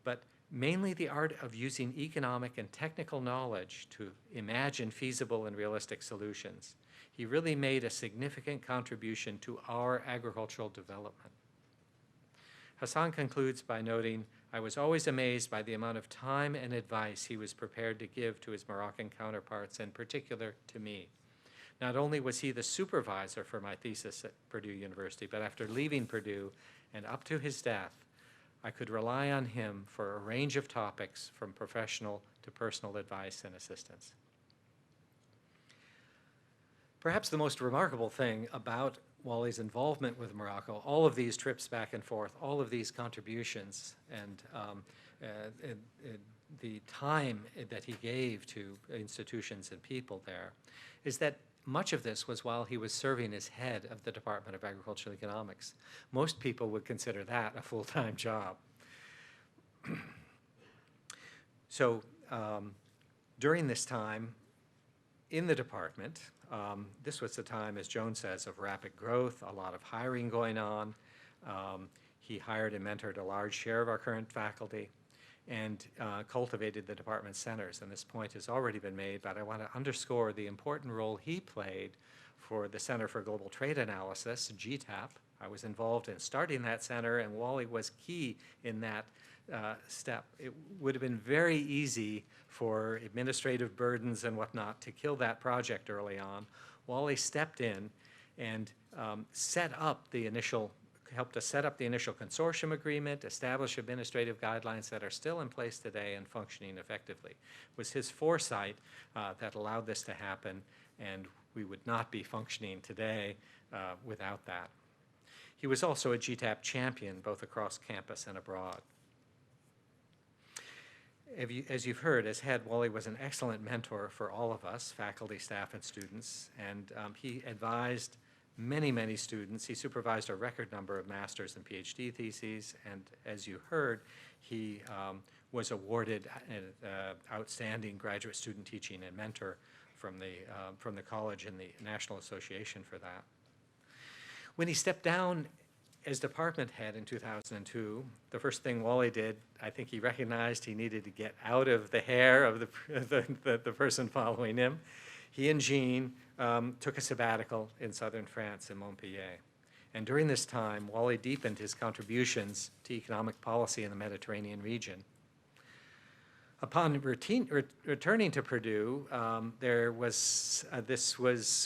but mainly the art of using economic and technical knowledge to imagine feasible and realistic solutions. He really made a significant contribution to our agricultural development." Hassan concludes by noting, "I was always amazed by the amount of time and advice he was prepared to give to his Moroccan counterparts, in particular to me. Not only was he the supervisor for my thesis at Purdue University, but after leaving Purdue and up to his death, I could rely on him for a range of topics from professional to personal advice and assistance." Perhaps the most remarkable thing about Wally's involvement with Morocco, all of these trips back and forth, all of these contributions, and the time that he gave to institutions and people there, is that much of this was while he was serving as head of the Department of Agricultural Economics. Most people would consider that a full-time job. So during this time in the department, this was the time, as Joan says, of rapid growth, a lot of hiring going on. He hired and mentored a large share of our current faculty and cultivated the department centers. And this point has already been made, but I want to underscore the important role he played for the Center for Global Trade Analysis, GTAP. I was involved in starting that center, and Wally was key in that step. It would have been very easy for administrative burdens and whatnot to kill that project early on. Wally stepped in and helped us set up the initial consortium agreement, establish administrative guidelines that are still in place today and functioning effectively. It was his foresight that allowed this to happen, and we would not be functioning today without that. He was also a GTAP champion, both across campus and abroad. As you've heard, as head, Wally was an excellent mentor for all of us, faculty, staff, and students, and he advised many, many students. He supervised a record number of master's and PhD theses, and as you heard, he was awarded an outstanding graduate student teaching and mentor from the college and the National Association for that. When he stepped down as department head in 2002, the first thing Wally did, I think he recognized he needed to get out of the hair of the person following him. He and Jean took a sabbatical in southern France in Montpellier. And during this time, Wally deepened his contributions to economic policy in the Mediterranean region. Upon returning to Purdue,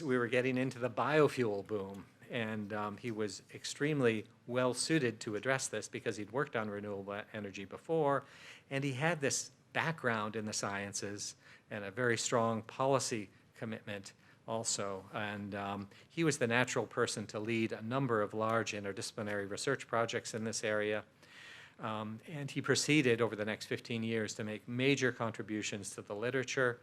we were getting into the biofuel boom, and he was extremely well suited to address this because he'd worked on renewable energy before, and he had this background in the sciences and a very strong policy commitment also. And he was the natural person to lead a number of large interdisciplinary research projects in this area. And he proceeded over the next 15 years to make major contributions to the literature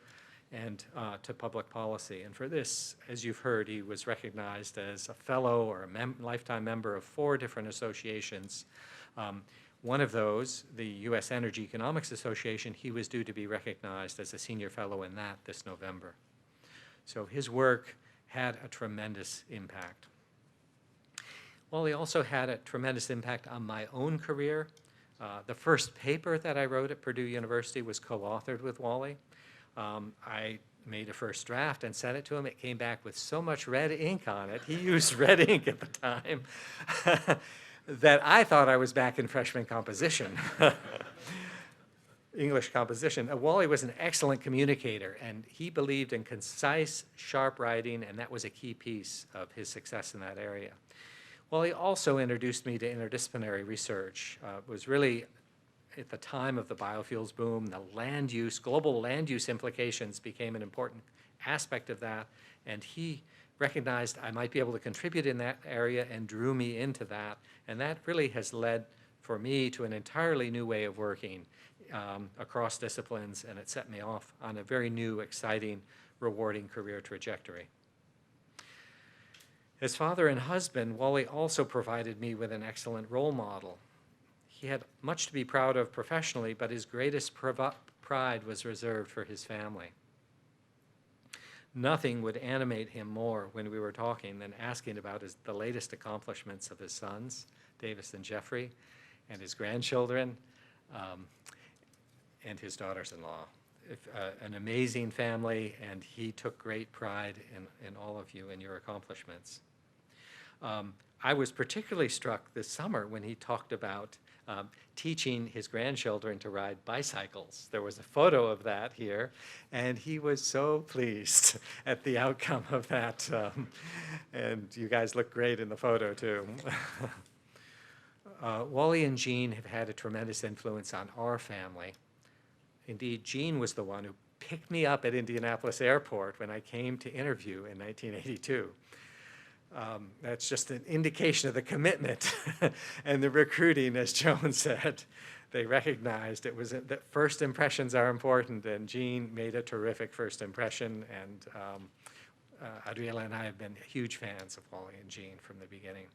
and to public policy. And for this, as you've heard, he was recognized as a fellow or a lifetime member of 4 different associations. One of those, the U.S. Energy Economics Association, he was due to be recognized as a senior fellow in that this November. So his work had a tremendous impact. Wally also had a tremendous impact on my own career. The first paper that I wrote at Purdue University was co-authored with Wally. I made a first draft and sent it to him. It came back with so much red ink on it, he used red ink at the time, that I thought I was back in freshman composition. English composition. Wally was an excellent communicator, and he believed in concise, sharp writing, and that was a key piece of his success in that area. Wally also introduced me to interdisciplinary research. It was really at the time of the biofuels boom, the land use, global land use implications became an important aspect of that, and he recognized I might be able to contribute in that area and drew me into that, and that really has led for me to an entirely new way of working across disciplines, and it set me off on a very new, exciting, rewarding career trajectory. As father and husband, Wally also provided me with an excellent role model. He had much to be proud of professionally, but his greatest pride was reserved for his family. Nothing would animate him more when we were talking than asking about the latest accomplishments of his sons, Davis and Jeffrey, and his grandchildren, and his daughters-in-law. An amazing family, and he took great pride in all of you and your accomplishments. I was particularly struck this summer when he talked about teaching his grandchildren to ride bicycles. There was a photo of that here, and he was so pleased at the outcome of that. And you guys look great in the photo, too. Wally and Jean have had a tremendous influence on our family. Indeed, Jean was the one who picked me up at Indianapolis Airport when I came to interview in 1982. That's just an indication of the commitment and the recruiting, as Joan said. They recognized it was that first impressions are important, and Jean made a terrific first impression, and Adriela and I have been huge fans of Wally and Jean from the beginning.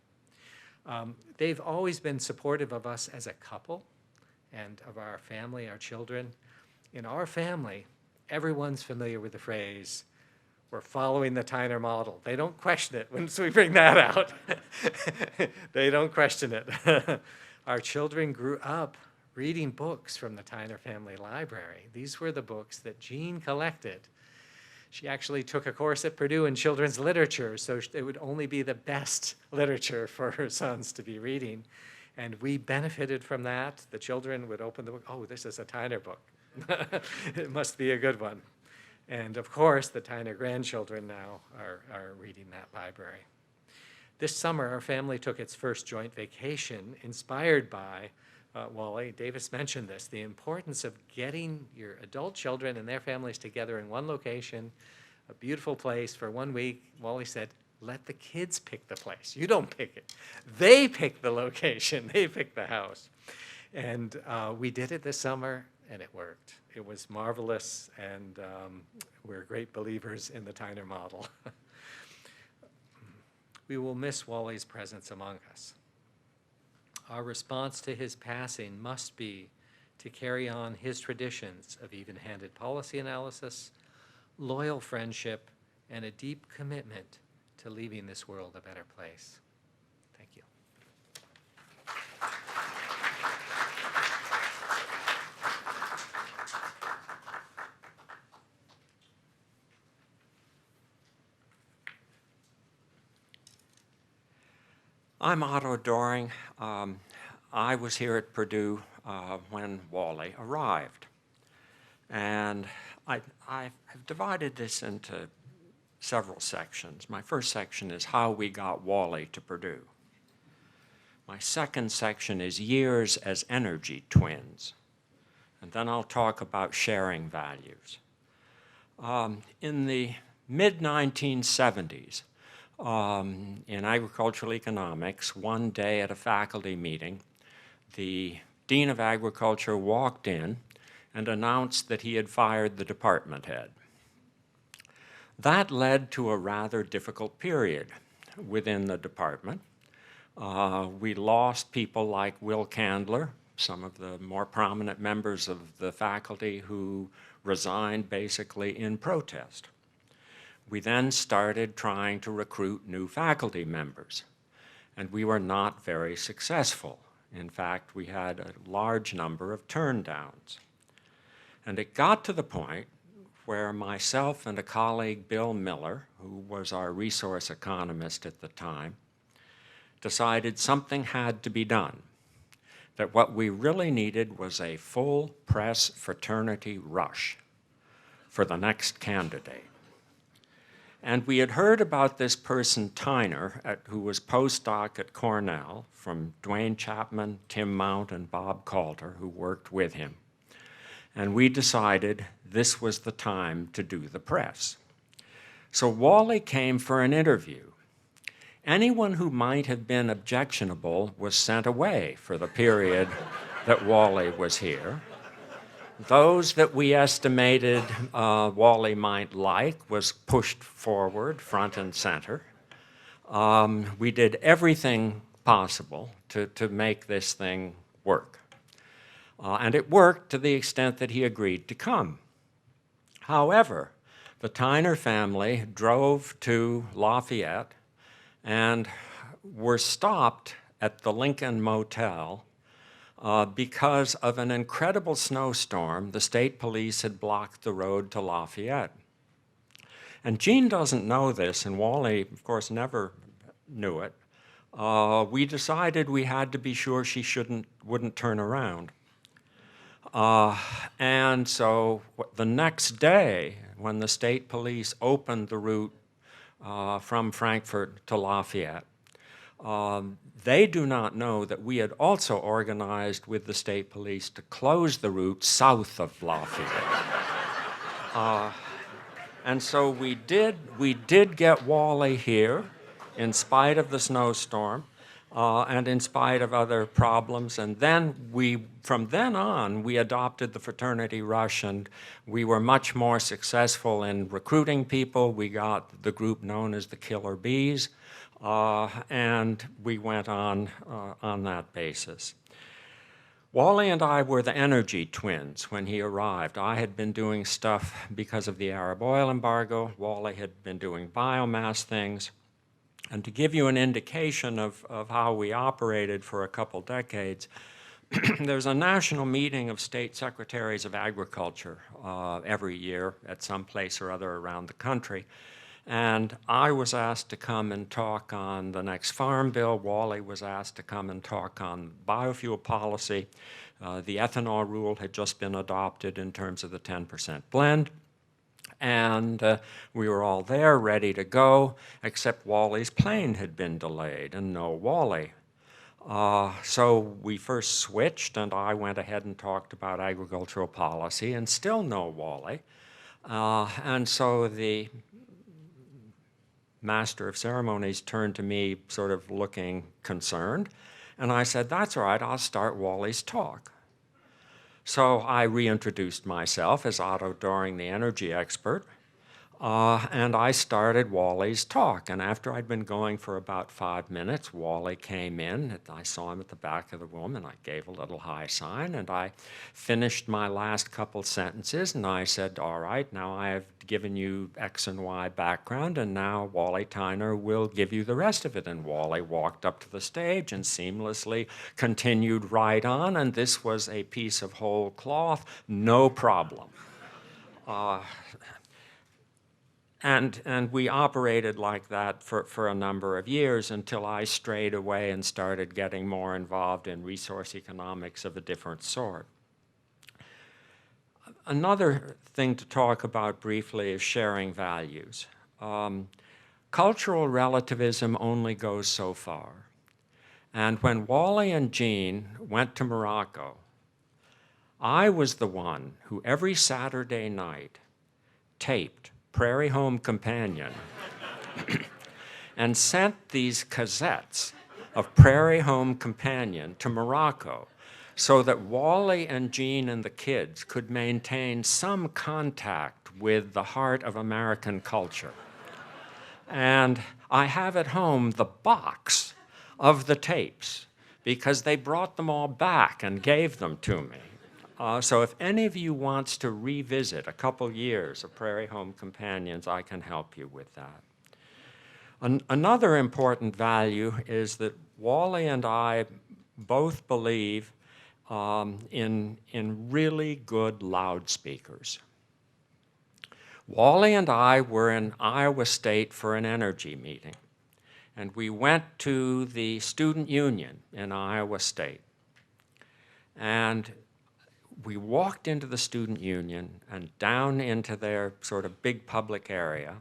They've always been supportive of us as a couple, and of our family, our children. In our family, everyone's familiar with the phrase, "We're following the Tyner model." They don't question it once we bring that out. They don't question it. Our children grew up reading books from the Tyner family library. These were the books that Jean collected. She actually took a course at Purdue in children's literature, so it would only be the best literature for her sons to be reading. And we benefited from that. The children would open the book, "Oh, this is a Tyner book. It must be a good one." And of course, the Tyner grandchildren now are reading that library. This summer, our family took its first joint vacation, inspired by Wally. Davis mentioned this, the importance of getting your adult children and their families together in one location, a beautiful place for 1 week. Wally said, "Let the kids pick the place. You don't pick it. They pick the location. They pick the house." And we did it this summer, and it worked. It was marvelous, and we're great believers in the Tyner model. We will miss Wally's presence among us. Our response to his passing must be to carry on his traditions of even-handed policy analysis, loyal friendship, and a deep commitment to leaving this world a better place. Thank you. I'm Otto Doring. I was here at Purdue when Wally arrived. And I've divided this into several sections. My first section is how we got Wally to Purdue. My second section is years as energy twins. And then I'll talk about sharing values. In the mid-1970s, in agricultural economics, one day at a faculty meeting, the Dean of Agriculture walked in and announced that he had fired the department head. That led to a rather difficult period within the department. We lost people like Will Candler, some of the more prominent members of the faculty who resigned basically in protest. We then started trying to recruit new faculty members, and we were not very successful. In fact, we had a large number of turndowns. And it got to the point where myself and a colleague, Bill Miller, who was our resource economist at the time, decided something had to be done, that what we really needed was a full press fraternity rush for the next candidate. And we had heard about this person, Tyner, who was postdoc at Cornell, from Dwayne Chapman, Tim Mount, and Bob Calder, who worked with him. And we decided this was the time to do the press. So Wally came for an interview. Anyone who might have been objectionable was sent away for the period that Wally was here. Those that we estimated Wally might like was pushed forward, front and center. We did everything possible to make this thing work. And it worked to the extent that he agreed to come. However, the Tyner family drove to Lafayette and were stopped at the Lincoln Motel because of an incredible snowstorm. The state police had blocked the road to Lafayette. And Jean doesn't know this, and Wally, of course, never knew it. We decided we had to be sure she wouldn't turn around. And so the next day, when the state police opened the route from Frankfurt to Lafayette, they do not know that we had also organized with the state police to close the route south of Lafayette. And so we did get Wally here in spite of the snowstorm and in spite of other problems. And then from then on, we adopted the fraternity rush, and we were much more successful in recruiting people. We got the group known as the Killer Bees. And we went on that basis. Wally and I were the energy twins when he arrived. I had been doing stuff because of the Arab oil embargo. Wally had been doing biomass things. And to give you an indication of how we operated for a couple decades, there's a national meeting of state secretaries of agriculture every year at some place or other around the country. And I was asked to come and talk on the next farm bill. Wally was asked to come and talk on biofuel policy. The ethanol rule had just been adopted in terms of the 10% blend. And we were all there ready to go, except Wally's plane had been delayed and no Wally. So we first switched, and I went ahead and talked about agricultural policy, and still no Wally. And so the master of ceremonies turned to me sort of looking concerned, and I said, "That's all right, I'll start Wally's talk." So I reintroduced myself as Otto Doring, the energy expert, and I started Wally's talk. And after I'd been going for about 5 minutes, Wally came in. I saw him at the back of the room, and I gave a little high sign, and I finished my last couple sentences, and I said, "All right, now I have given you X and Y background, and now Wally Tyner will give you the rest of it." And Wally walked up to the stage and seamlessly continued right on, and this was a piece of whole cloth, no problem. And we operated like that for a number of years until I strayed away and started getting more involved in resource economics of a different sort. Another thing to talk about briefly is sharing values. Cultural relativism only goes so far. And when Wally and Jean went to Morocco, I was the one who every Saturday night taped Prairie Home Companion and sent these cassettes of Prairie Home Companion to Morocco so that Wally and Jean and the kids could maintain some contact with the heart of American culture. And I have at home the box of the tapes because they brought them all back and gave them to me. So if any of you wants to revisit a couple years of Prairie Home Companions, I can help you with that. Another important value is that Wally and I both believe in really good loudspeakers. Wally and I were in Iowa State for an energy meeting, and we went to the student union in Iowa State. And we walked into the student union and down into their sort of big public area,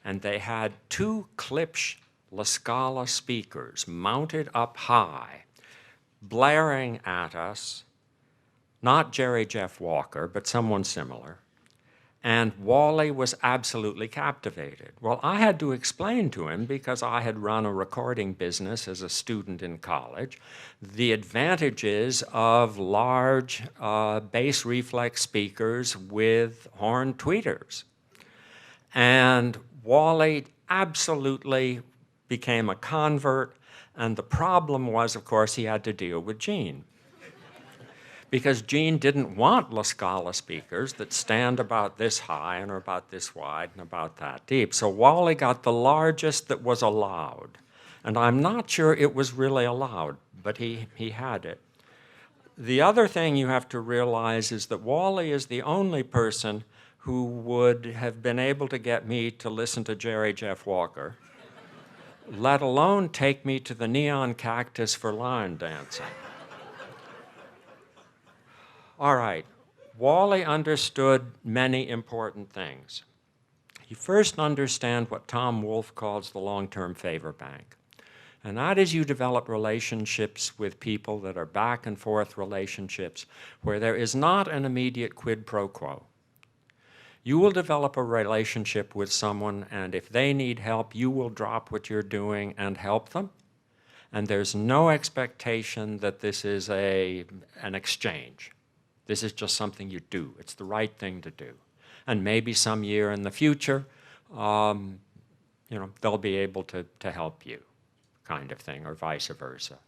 and they had 2 Klipsch La Scala speakers mounted up high, blaring at us, not Jerry Jeff Walker, but someone similar. And Wally was absolutely captivated. Well, I had to explain to him, because I had run a recording business as a student in college, the advantages of large bass reflex speakers with horn tweeters. And Wally absolutely became a convert, and the problem was, of course, he had to deal with Jean. Because Jean didn't want La Scala speakers that stand about this high and are about this wide and about that deep. So Wally got the largest that was allowed. And I'm not sure it was really allowed, but he had it. The other thing you have to realize is that Wally is the only person who would have been able to get me to listen to Jerry Jeff Walker, let alone take me to the Neon Cactus for line dancing. All right, Wally understood many important things. You first understand what Tom Wolfe calls the long-term favor bank. And that is, you develop relationships with people that are back and forth relationships where there is not an immediate quid pro quo. You will develop a relationship with someone, and if they need help, you will drop what you're doing and help them. And there's no expectation that this is an exchange. This is just something you do. It's the right thing to do. And maybe some year in the future, they'll be able to help you, kind of thing, or vice versa.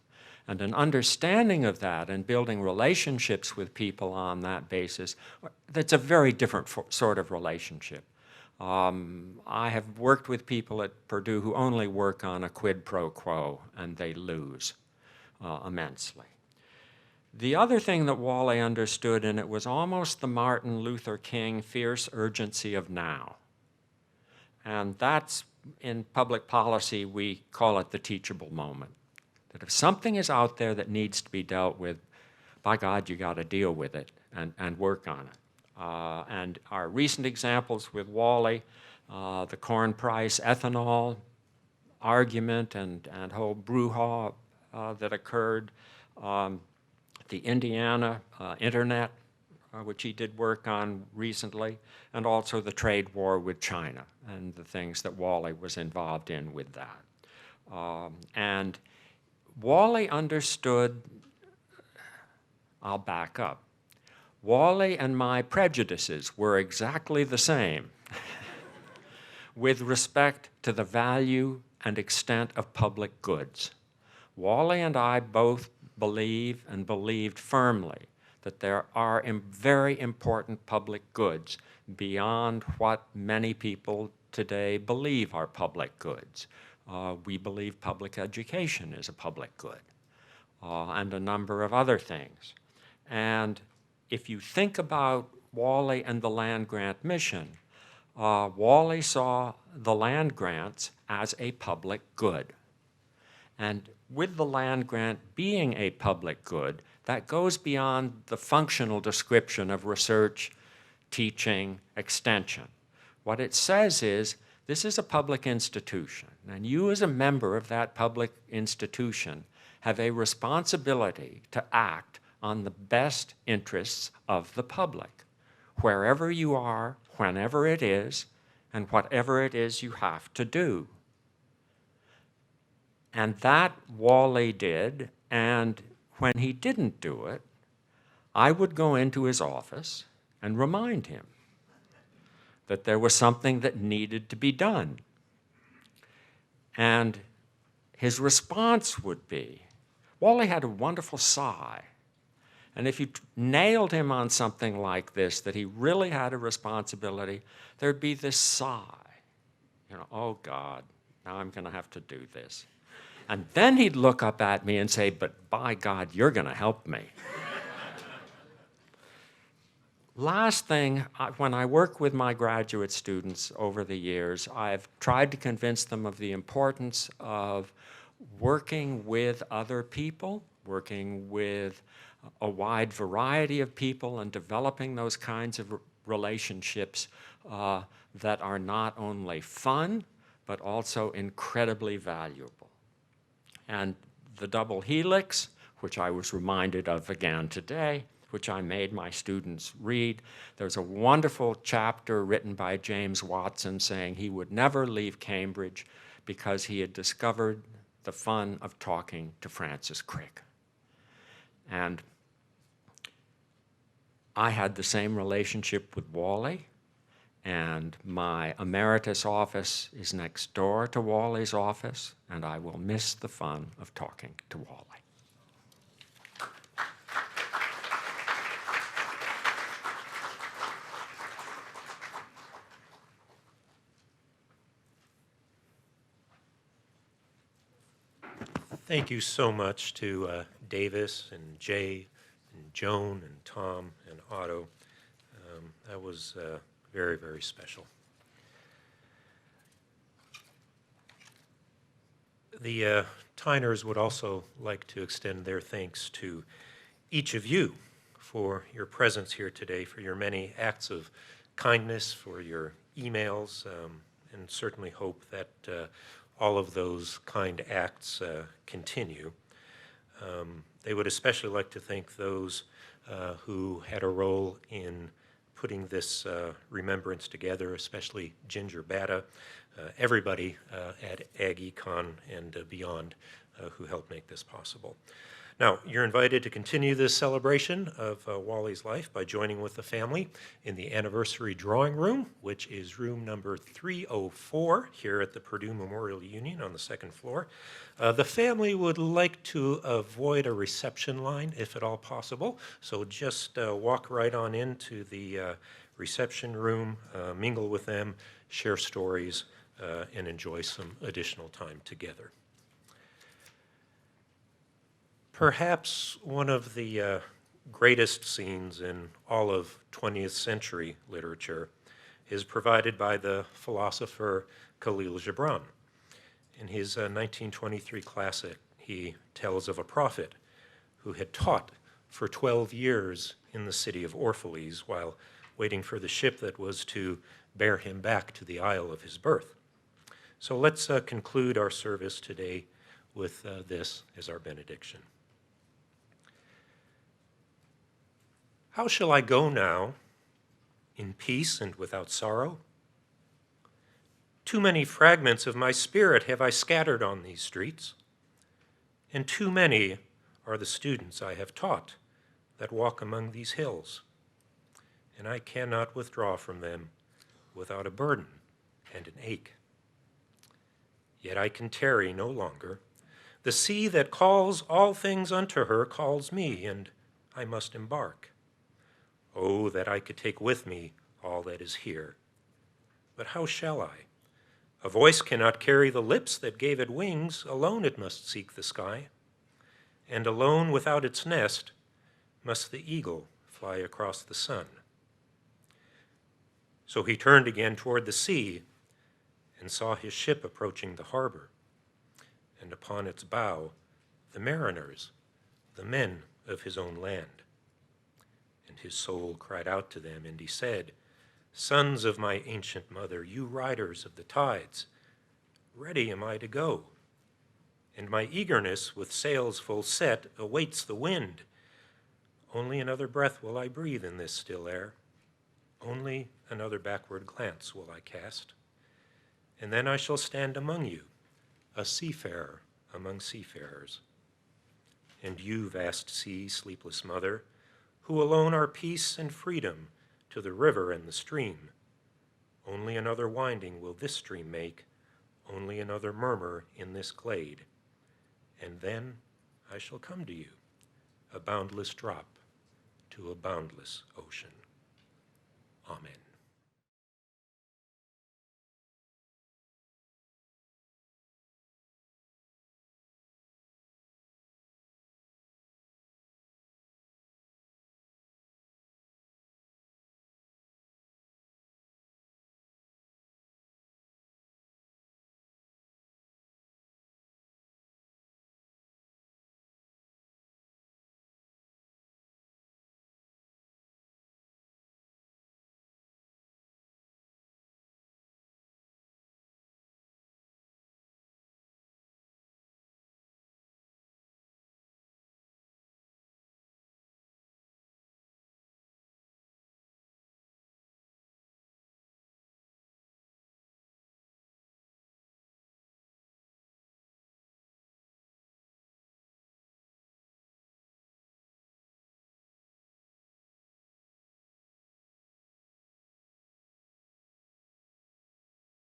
And an understanding of that and building relationships with people on that basis, that's a very different sort of relationship. I have worked with people at Purdue who only work on a quid pro quo, and they lose immensely. The other thing that Wally understood, and it was almost the Martin Luther King fierce urgency of now. And that's, in public policy, we call it the teachable moment. That if something is out there that needs to be dealt with, by God, you got to deal with it and work on it. And our recent examples with Wally, the corn price, ethanol argument and whole brouhaha that occurred, the Indiana internet, which he did work on recently, and also the trade war with China and the things that Wally was involved in with that. And Wally understood, I'll back up, Wally and my prejudices were exactly the same with respect to the value and extent of public goods. Wally and I both believe and believed firmly that there are very important public goods beyond what many people today believe are public goods. We believe public education is a public good, and a number of other things. And if you think about Wally and the land-grant mission, Wally saw the land grants as a public good. And with the land grant being a public good, that goes beyond the functional description of research, teaching, extension. What it says is, this is a public institution, and you as a member of that public institution have a responsibility to act on the best interests of the public, wherever you are, whenever it is, and whatever it is you have to do. And that Wally did, and when he didn't do it, I would go into his office and remind him that there was something that needed to be done. And his response would be, Wally had a wonderful sigh. And if you nailed him on something like this, that he really had a responsibility, there'd be this sigh. You know, oh God, now I'm going to have to do this. And then he'd look up at me and say, but by God, you're going to help me. Last thing, when I work with my graduate students over the years, I've tried to convince them of the importance of working with other people, working with a wide variety of people, and developing those kinds of relationships that are not only fun, but also incredibly valuable. And the double helix, which I was reminded of again today, which I made my students read. There's a wonderful chapter written by James Watson saying he would never leave Cambridge because he had discovered the fun of talking to Francis Crick. And I had the same relationship with Wally, and my emeritus office is next door to Wally's office, and I will miss the fun of talking to Wally. Thank you so much to Davis and Jay and Joan and Tom and Otto. That was very, very special. The Tyners would also like to extend their thanks to each of you for your presence here today, for your many acts of kindness, for your emails, and certainly hope that all of those kind acts continue. They would especially like to thank those who had a role in putting this remembrance together, especially Ginger Batta, everybody at Ag Econ and beyond who helped make this possible. Now, you're invited to continue this celebration of Wally's life by joining with the family in the anniversary drawing room, which is room number 304 here at the Purdue Memorial Union on the second floor. The family would like to avoid a reception line if at all possible, so just walk right on into the reception room, mingle with them, share stories, and enjoy some additional time together. Perhaps one of the greatest scenes in all of 20th century literature is provided by the philosopher Khalil Gibran. In his 1923 classic, he tells of a prophet who had taught for 12 years in the city of Orphalese while waiting for the ship that was to bear him back to the isle of his birth. So let's conclude our service today with this as our benediction. How shall I go now, in peace and without sorrow? Too many fragments of my spirit have I scattered on these streets, and too many are the students I have taught that walk among these hills, and I cannot withdraw from them without a burden and an ache. Yet I can tarry no longer. The sea that calls all things unto her calls me, and I must embark. Oh, that I could take with me all that is here. But how shall I? A voice cannot carry the lips that gave it wings. Alone it must seek the sky. And alone without its nest must the eagle fly across the sun. So he turned again toward the sea and saw his ship approaching the harbor. And upon its bow, the mariners, the men of his own land. And his soul cried out to them, and he said, Sons of my ancient mother, you riders of the tides, ready am I to go. And my eagerness with sails full set awaits the wind. Only another breath will I breathe in this still air. Only another backward glance will I cast. And then I shall stand among you, a seafarer among seafarers. And you, vast sea, sleepless mother, who alone are peace and freedom to the river and the stream. Only another winding will this stream make, only another murmur in this glade. And then I shall come to you, a boundless drop to a boundless ocean.